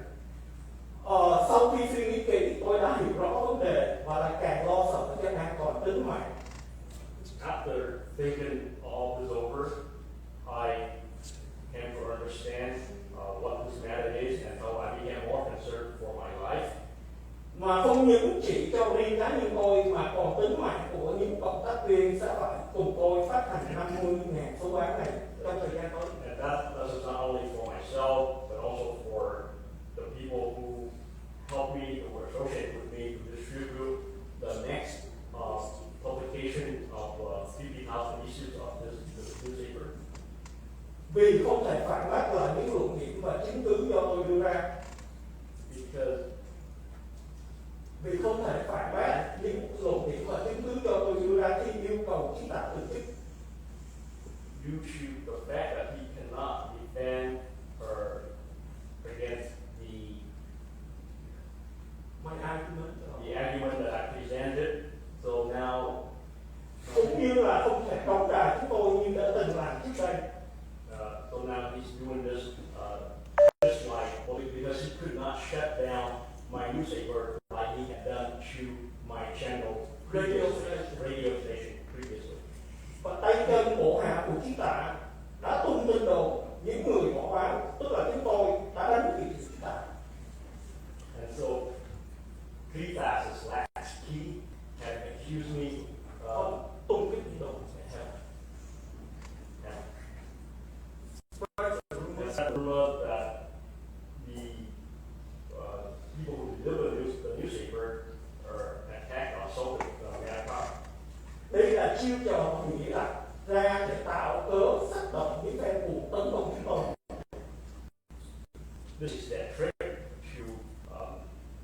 Sau khi suy nghĩ kỹ, tôi đã hiểu rõ vấn đề và lại càng lo sợ cho an toàn tính mạng. After thinking all this over, I came to understand what this matter is, and so I became more concerned for my life. Mà không những chỉ cho riêng cá nhân tôi mà còn tính mạng của những cộng tác viên sẽ phải cùng tôi phát hành 50.000 số báo này trong thời gian tới. And that is not only for myself, but also for the people who helped me or were associated with me to distribute the next publication of 50,000 issues of this newspaper. Vì không thể phản bác lại những luận điểm và chứng cứ do tôi đưa ra. Vì không thể phản bác những luận điểm và chứng cứ do tôi đưa ra khi yêu cầu Chí Tạ từ chức. Due to the fact that he cannot defend her against the argument that I presented, so now cũng như là không thể đóng đài chúng tôi như đã từng làm trước đây. So now he's doing this just because he could not shut down my newspaper like he had done to my channel radio station previously. Và tay chân bộ hạ của Chí Tạ đã tung tin đồn những người bỏ báo, tức là chúng tôi đã đánh bị Chí Tạ. And so Tritas' last key had accused me tung cái tin đồn. Rumor that the people who deliver the newspaper are attacked or assaulted Marichar. Đây là chiêu trò nghĩ là ra để tạo cớ xác động những phe cuộc tấn công chúng tôi. This is their trick to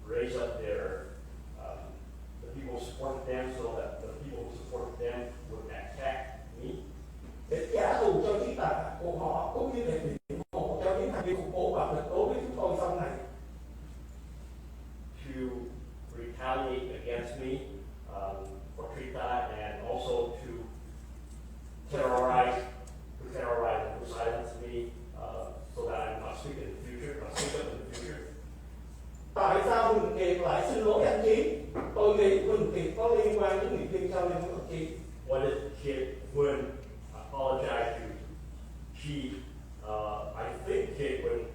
raise up the people who supported them so that the people who supported them would attack me. Để trả thù cho Chí Tạ của họ cũng như để biện hộ cho những hành vi khủng bố bạo lực đối với chúng tôi sau này. To retaliate against me for Trita and also to terrorize and to silence me so that I'm not speaking in the future, not speak up in the future. what if Kit Win apologized to Chi? I think Kit Win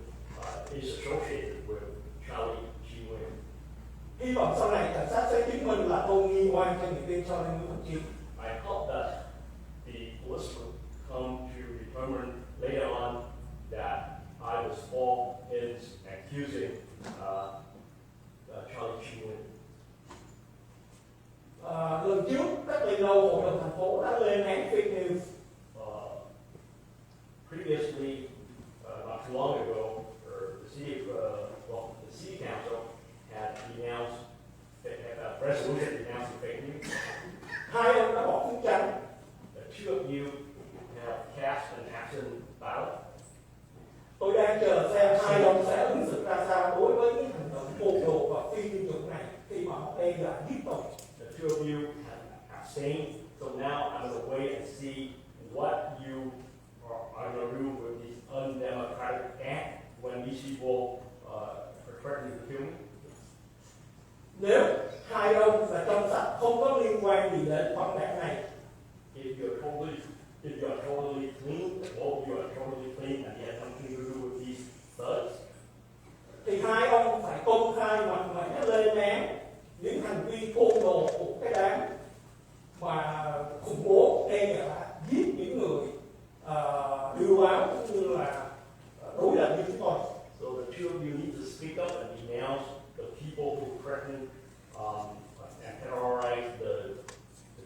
is associated with Charlie Chi Win. Hy vọng sau này cảnh sát sẽ chứng minh là tôi nghi oan cho nghiệp viên Charlie Nguyễn Văn Chi. I hope that the police will come to determine later on that I was fault in accusing Charlie Chi Win. Lần trước, cách đây lâu, Hội đồng thành phố đã lên án fake news. Previously, not too long ago, the city council had announced a resolution denouncing fake news. Hai ông đã bỏ phiếu trắng. The two of you have cast an absent ballot. Tôi đang chờ xem hai ông sẽ ứng xử ra sao đối với những hành động vô đồ và phi dân chủ này khi mà họ đe dọa giết tôi. The two of you have abstained, so now I'm going to wait and see what you are going to do with these undemocratic acts when these people are threatening to kill me. Nếu hai ông là trong sạch không có liên quan gì đến vấn đề này, If you're totally clean, both of you are totally clean and you have nothing to do with these thugs, thì hai ông phải công khai mạnh mẽ lên án những hành vi côn đồ của cái đám mà khủng bố đe dọa giết những người lưu báo cũng như là đối lập như chúng tôi. so the two of you need to speak up and denounce the people who threaten and terrorize the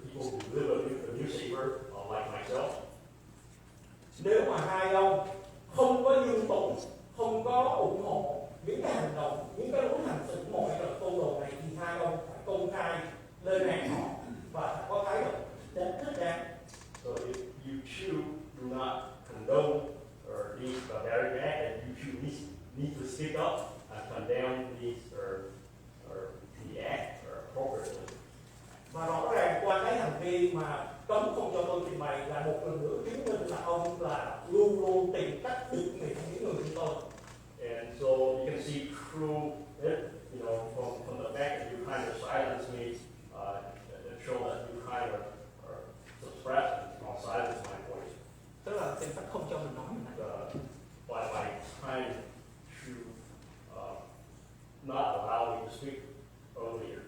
people who live a newspaper like myself. Nếu mà hai ông không có dung túng, không có ủng hộ những cái hành động, những cái lối hành xử mọi loại côn đồ này, thì hai ông phải công khai lên án họ và phải có thái độ thích đáng. So if you two do not condone these barbaric acts, and you two need to speak up and condemn these the act appropriately. Và rõ ràng qua cái hành vi mà cấm không cho tôi trình bày là một lần nữa chứng minh là ông là luôn luôn tìm cách được những người như tôi. And so you can see through it, from the fact that you kind of silence me, it shows that you kind of suppress or silence my voice. Tức là tìm cách không cho mình nói như này. By trying to not allow me to speak earlier.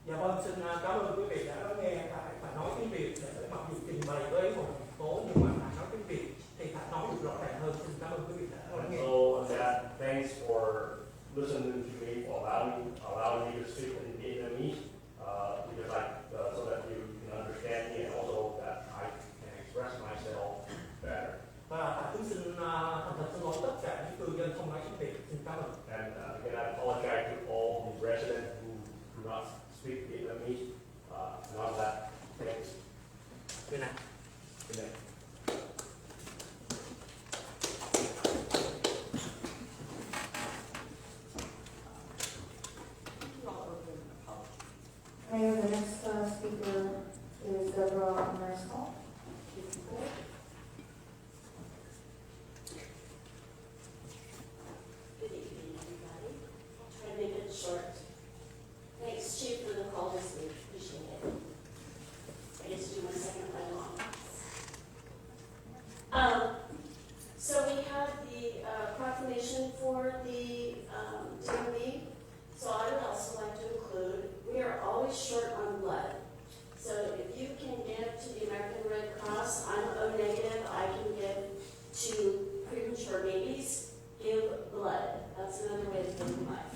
Dạ vâng, xin cảm ơn quý vị đã lắng nghe. Phải nói tiếng Việt để mặc dù trình bày với một thành phố nhưng mà phải nói tiếng Việt thì phải nói được rõ ràng hơn. Xin cảm ơn quý vị đã lắng nghe. So on that, thanks for listening to me, for allowing me to speak in Vietnamese, because so that you can understand me and also that I can express myself better. Và tôi xin thành thật xin lỗi tất cả những cư dân không nói tiếng Việt. Xin cảm ơn. And again, I apologize to all the residents who do not speak Vietnamese. And on that, thanks. Good night. Good night. Mayor, the next speaker is Deborah Mariscal. Good evening, everybody. I'll try to make it short. Thanks, Chief, for the call this week. Appreciate it. I get to do my second ride along. So we had the proclamation for the DMV. So I would also like to include, we are always short on blood. So if you can give to the American Red Cross, I'm O negative, I can give to premature babies. Give blood. That's another way of giving life.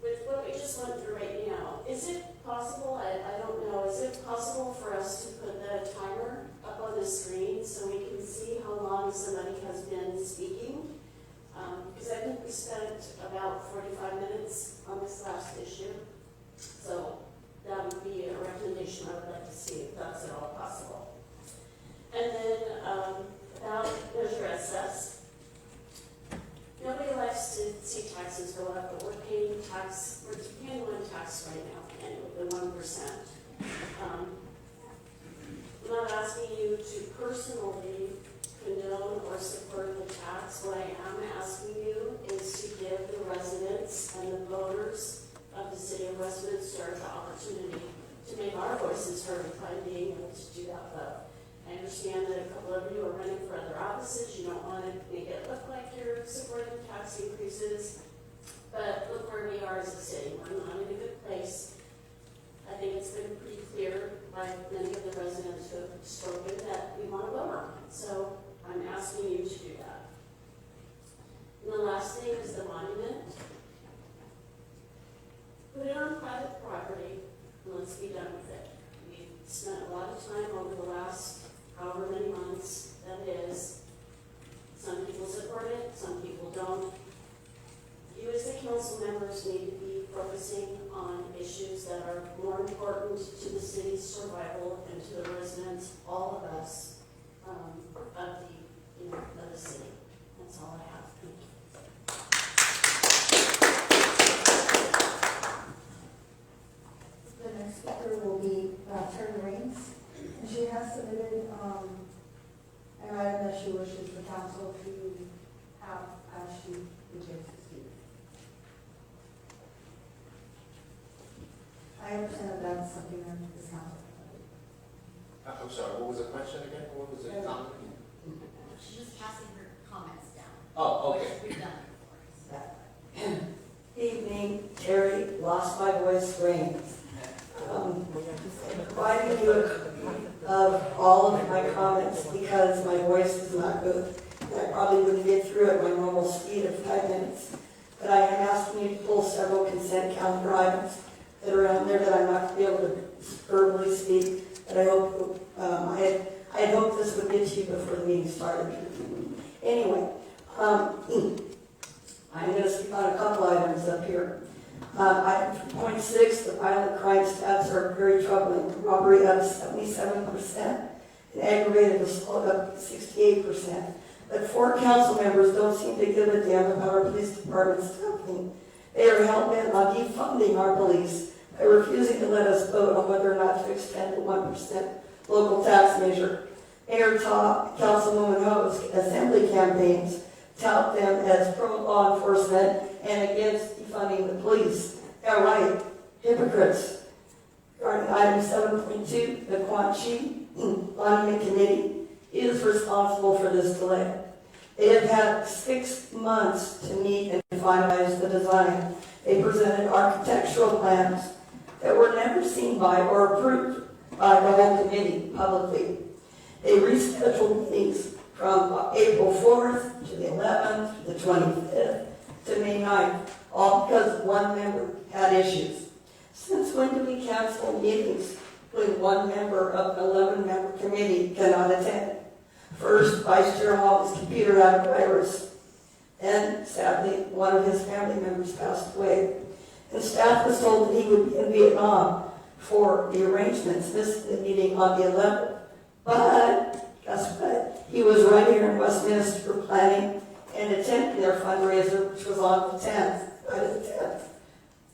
With what we just went through right now, is it possible, I don't know, is it possible for us to put the timer up on the screen so we can see how long somebody has been speaking? Because I think we spent about 45 minutes on this last issue. So that would be a recommendation I would like to see if that's at all possible. And then about Measure SS. Nobody likes to see taxes go up, but we're paying one tax right now, and the 1%. I'm not asking you to personally condone or support the tax. What I am asking you is to give the residents and the voters of the city of Westminster the opportunity voices heard by being able to do that vote. I understand that a couple of you are running for other offices. You don't want to make it look like you're supporting tax increases. But look where we are as a city. We're not in a good place. I think it's been pretty clear by many of the residents who have spoken that we want to vote on it. So I'm asking you to do that. And the last thing is the monument. Put it on private property and let's be done with it. We've spent a lot of time over the last however many months that is. Some people support it, some people don't. You as the council members need to be focusing on issues that are more important to the city's survival and to the residents, all of us, of the city. That's all I have. Thank you. The next speaker will be Terry Raines. And she has submitted an item that she wishes the council to have as she begins to speak. I understand that that's something that this council. I'm sorry, what was the question again? What was it? She's just passing her comments down. Oh, okay. Which we've done before. Evening, Terry, lost my voice, rain. Providing you of all of my comments because my voice is not good. I probably wouldn't get through at my normal speed of 5 minutes. But I am asking you to pull several consent calendar items that are on there that I'm not going to be able to verbally speak. But I hope I had hoped this would get to you before the meeting started. Anyway, I'm going to speak on a couple items up here. Item 3.6, the violent crime stats are very troubling. Robbery up 77%, and aggravated assault up 68%. But 4 council members don't seem to give a damn about our police department staffing. They are hell-bent on defunding our police by refusing to let us vote on whether or not to extend the 1% local tax measure. Mayor Todd, Councilwoman Ho's assembly campaigns tout them as pro-law enforcement and against defunding the police. Yeah, right. Hypocrites. Regarding item 7.2, the Quan Chi Monument Committee is responsible for this delay. They have had 6 months to meet and finalize the design. They presented architectural plans that were never seen by or approved by the whole committee publicly. They rescheduled meetings from April 4th to the 11th to the 25th to May 9th, all because one member had issues. Since when do we cancel meetings when one member of an 11-member committee cannot attend? First, Vice Chair Hall's computer had a virus, and sadly, one of his family members passed away. And staff was told that he would be in Vietnam for the arrangements, missing the meeting on the 11th. But guess what? He was right here in Westminster for planning and attending their fundraiser, which was on the 10th,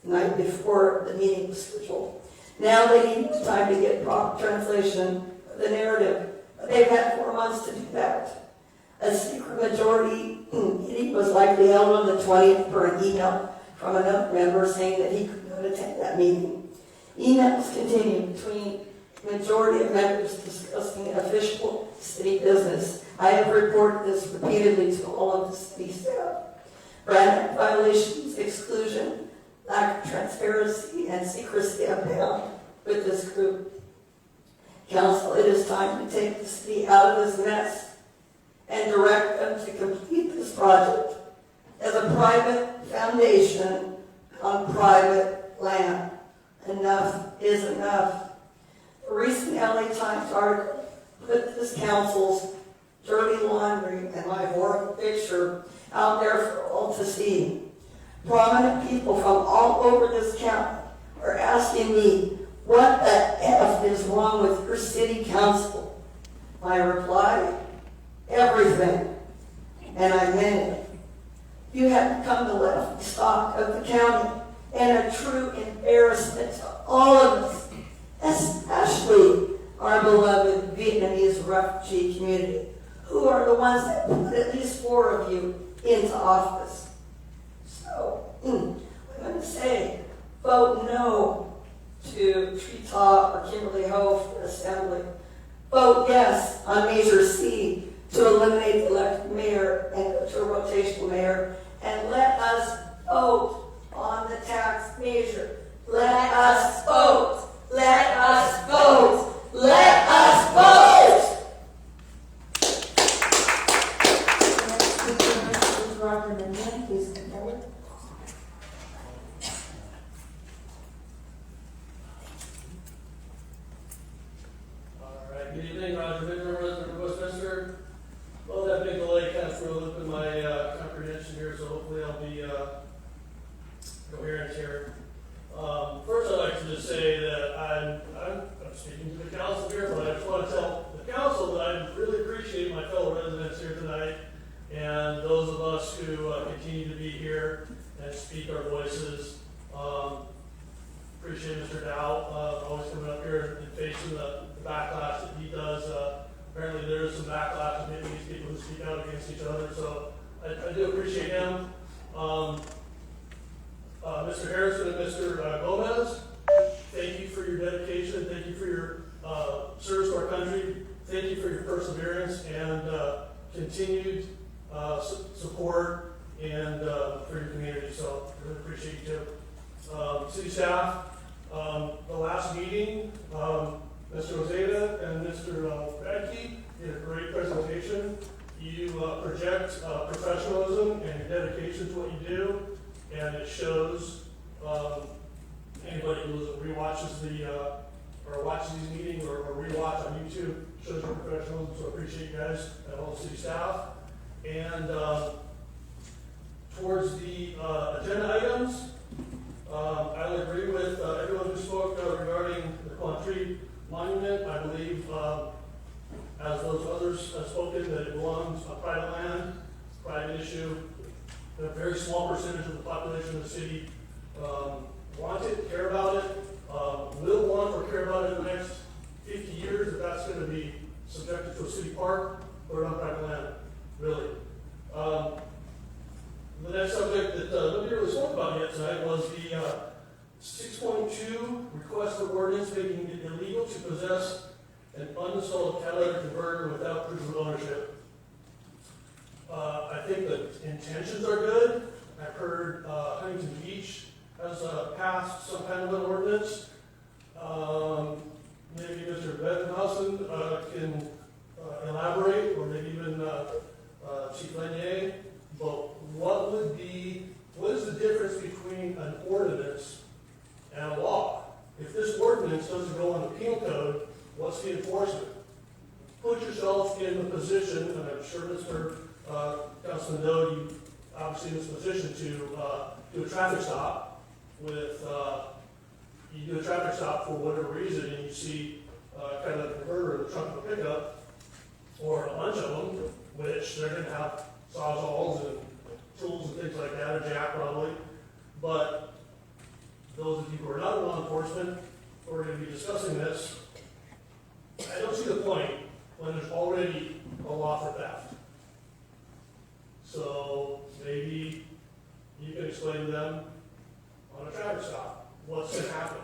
the night before the meeting was scheduled. Now they need time to get proper translation of the narrative. But they've had 4 months to do that. A secret majority meeting was likely held on the 20th per an email from another member saying that he could not attend that meeting. Emails continued between the majority of members discussing official city business. I have reported this repeatedly to all of the city staff. Brand violations, exclusion, lack of transparency, and secrecy abound with this group. Council, it is time to take the city out of this mess and direct them to complete this project as a private foundation on private land. Enough is enough. A recent LA Times article put this council's dirty laundry and my horrible picture out there for all to see. Prominent people from all over this county are asking me, what the F is wrong with your city council? My reply, everything. And I meant it. You have become the laughing stock of the county and a true embarrassment to all of us, especially our beloved Vietnamese refugee community, who are the ones that put at least 4 of you into office. So, I'm going to say, vote no to to Treetop or Kimberly Hope Assembly. Vote yes on Measure C to eliminate the elected mayor and go to a rotational mayor. And let us vote on the tax measure. Let us vote. Let us vote. Let us vote. Next speaker is Roger Mendoza. Please come forward. All right, good evening, Roger Vidmer, resident of Westminster. Well, that big delay kind of threw a loop in my comprehension here, so hopefully I'll be coherent here. First, I'd like to just say that I'm speaking to the council here, but I just want to tell the council that I really appreciate my fellow residents here tonight and those of us who continue to be here and speak our voices. Appreciate Mr. Dow always coming up here and facing the backlash that he does. Apparently there is some backlash and maybe these people who speak out against each other, so I do appreciate him. Mr. Harrison and Mr. Gomez, thank you for your dedication, thank you for your service to our country, thank you for your perseverance and continued support and for your community, so I really appreciate you too. City staff, the last meeting, Mr. Ozeda and Mr. Radke did a great presentation. You project professionalism and your dedication to what you do, and it shows. Anybody who rewatches or watches these meetings or rewatch on YouTube shows your professionalism. So I appreciate you guys and all the city staff. And towards the agenda items, I will agree with everyone who spoke regarding the Fallen Tree Monument. I believe, as those others have spoken, that it belongs on private land, private issue. A very small percentage of the population of the city want it, care about it, will want or care about it in the next 50 years, if that's going to be subjected to a city park or on private land, really. The next subject that nobody really spoke about yet tonight was the 6.2 request for ordinance making it illegal to possess an uninstalled catalytic converter without proof of ownership. I think the intentions are good. I've heard Huntington Beach has passed some kind of an ordinance. Maybe Mr. Bettenhausen can elaborate, or maybe even Chief Lanier. But what is the difference between an ordinance and a law? If this ordinance doesn't go on the penal code, what's the enforcement? Put yourself in the position, and I'm sure Mr. Councilman Doe, you obviously in this position to do a traffic stop with, you do a traffic stop for whatever reason, and you see kind of a converter in the trunk of a pickup, or a bunch of them, which they're going to have sawzalls and tools and things like that, a jack probably. But those of you who are not in law enforcement, who are going to be discussing this, I don't see the point when there's already a law for theft. So maybe you can explain to them on a traffic stop what's going to happen.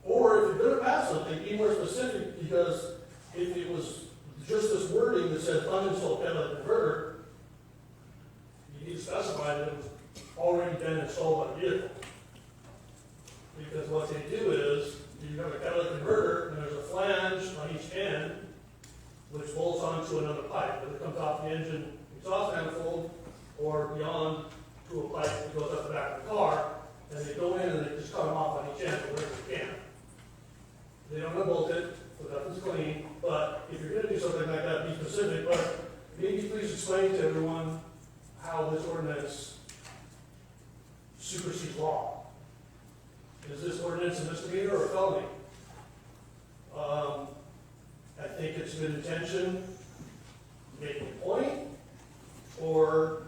Or if you're going to pass something, be more specific, because if it was just this wording that says uninstalled catalytic converter, you need to specify that it was already been installed on a vehicle. Because what they do is, you have a catalytic converter, and there's a flange on each end, which bolts onto another pipe, whether it comes off the engine exhaust manifold, or beyond to a pipe that goes up the back of the car, and they go in and they just cut them off on each end wherever they can. They don't unbolt it, so nothing's clean, but if you're going to do something like that, be specific. But maybe please explain to everyone how this ordinance supersedes law. Is this ordinance a misdemeanor or a felony? I think it's good intention, making a point, or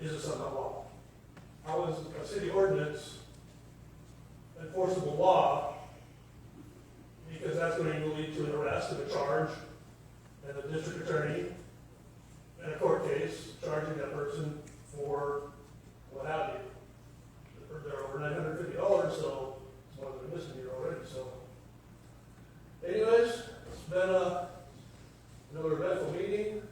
is it somehow law? How is a city ordinance enforceable law? Because that's going to lead to an arrest and a charge, and a district attorney, and a court case charging that person for what have you. There are over 900 forum, so it's one of them missing here already, so. Anyways, it's been another eventful meeting.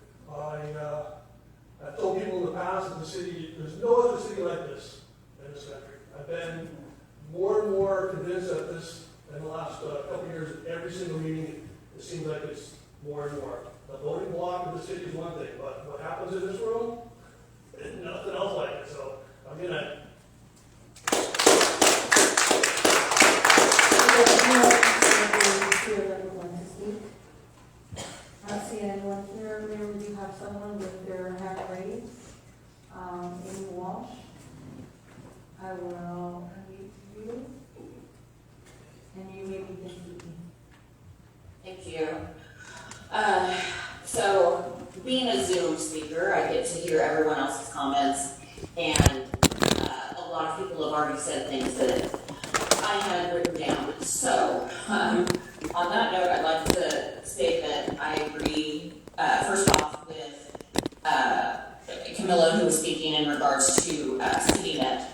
I've told people in the past that the city, there's no other city like this in this country. I've been more and more convinced that this, in the last couple of years, every single meeting, it seems like it's more and more. The voting block of the city is one thing, but what happens in this room, there's nothing else like it. So I'm gonna. I don't see anyone here. Maybe we do have someone with their hand raised. Amy Walsh. I will unmute you. And you may begin speaking. Thank you. So, being a Zoom speaker, I get to hear everyone else's comments, and a lot of people have already said things that I had written down. So, on that note, I'd like to state that I agree, first off, with Camilla, who was speaking in regards to CityNet.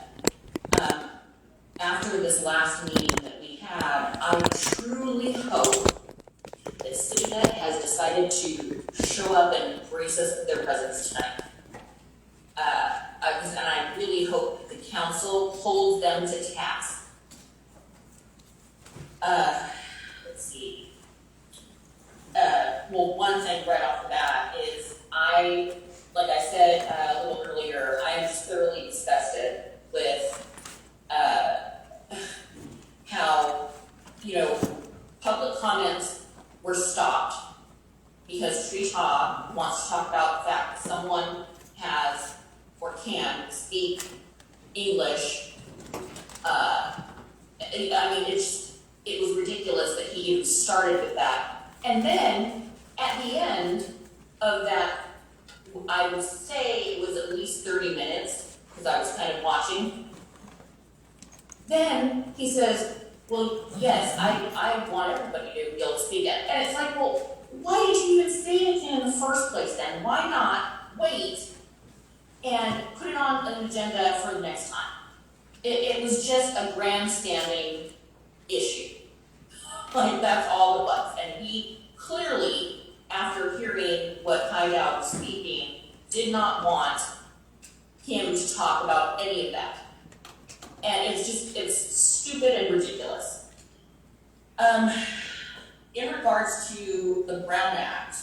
After this last meeting that we had, I truly hope that CityNet has decided to show up and grace us with their presence tonight. And I really hope that the council holds them to task. Let's see. Well, one thing right off the bat is like I said a little earlier, I am just thoroughly disgusted with how, public comments were stopped because Trita wants to talk about the fact that someone has or can speak English. It was ridiculous that he even started with that. And then at the end of that, I would say it was at least 30 minutes because I was kind of watching. Then he says, well, yes, I want everybody to be able to speak it. And it's like, well, why did you even say anything in the first place then? Why not wait and put it on an agenda for the next time? It was just a grandstanding issue. Like, that's all it was. And he clearly, after hearing what Haidao was speaking, did not want him to talk about any of that. And it's stupid and ridiculous. In regards to the Brown Act,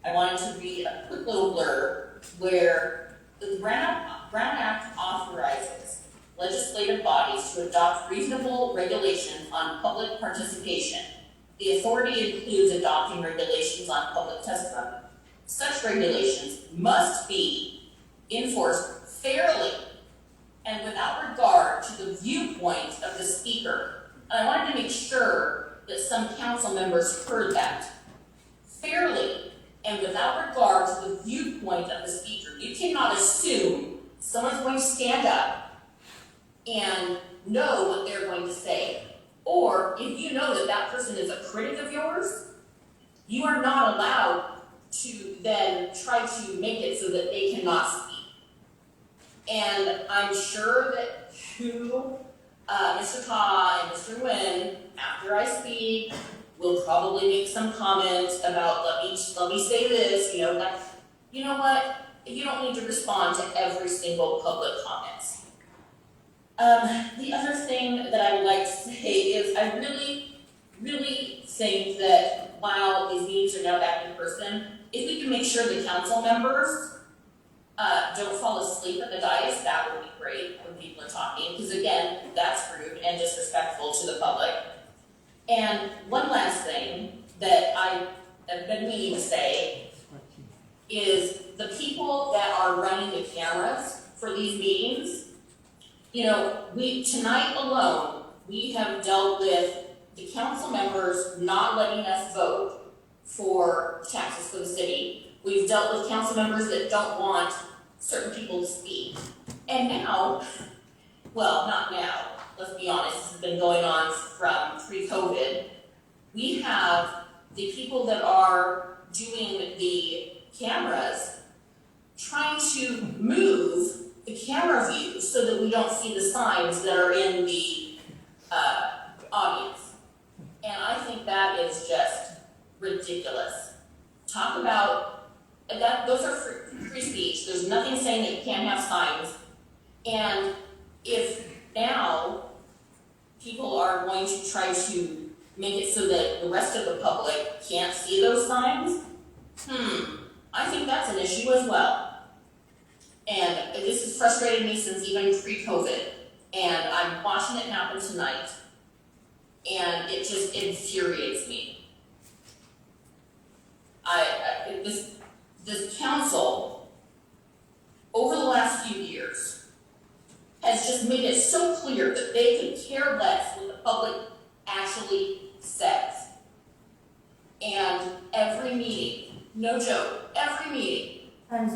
I wanted to read a quick little blurb where the Brown Act authorizes legislative bodies to adopt reasonable regulations on public participation. The authority includes adopting regulations on public testimony. Such regulations must be enforced fairly and without regard to the viewpoint of the speaker. And I wanted to make sure that some council members heard that. Fairly and without regard to the viewpoint of the speaker. You cannot assume someone's going to stand up and know what they're going to say. Or if you know that that person is a critic of yours, you are not allowed to then try to make it so that they cannot speak. And I'm sure that Mr. Ta and Mr. Nguyen, after I speak, will probably make some comment about, let me say this, you know what? You don't need to respond to every single public comments. The other thing that I would like to say is I really, really think that while these meetings are now back in person, if we can make sure the council members don't fall asleep at the dais, that would be great when people are talking, because again, that's rude and disrespectful to the public. And one last thing that I have been meaning to say is the people that are running the cameras for these meetings, tonight alone, we have dealt with the council members not letting us vote for taxes for the city. We've dealt with council members that don't want certain people to speak. And now, well, not now, let's be honest, this has been going on from pre-COVID. We have the people that are doing the cameras trying to move the camera view so that we don't see the signs that are in the ridiculous. Talk about, those are free speech, there's nothing saying that you can't have signs. And if now people are going to try to make it so that the rest of the public can't see those signs, I think that's an issue as well. And this has frustrated me since even pre-COVID, and I'm watching it happen tonight, and it just infuriates me. This council, over the last few years, has just made it so clear that they could care less what the public actually says. And every meeting, no joke, every meeting. I'm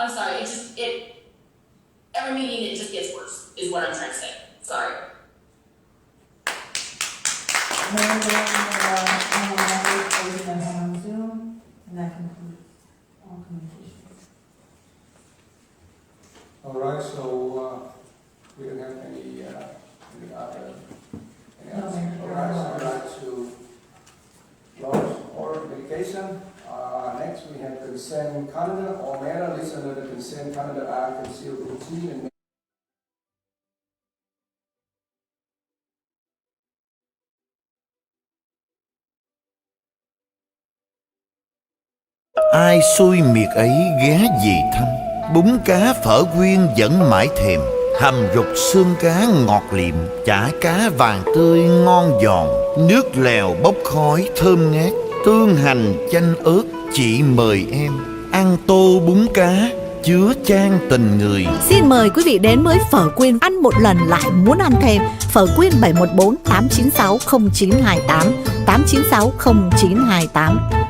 sorry, every meeting it just gets worse, is what I'm trying to say. Sorry. On Zoom, and that concludes all communications. All right, so, we don't have any other, all right, so I'd like to close our medication. Next, we have consent calendar. All matter listed under the consent calendar are considered routine and ai xui miệt ấy ghé về thăm. Bún cá phở quyên vẫn mãi thèm. Hầm rục xương cá ngọt liệm, chả cá vàng tươi ngon giòn, nước lèo bốc khói thơm ngát, tương hành chanh ớt chị mời em ăn tô bún cá chứa chan tình người. Xin mời quý vị đến với phở quyên, ăn một lần lại muốn ăn thêm. Phở quyên 714 896 0928 896 0928.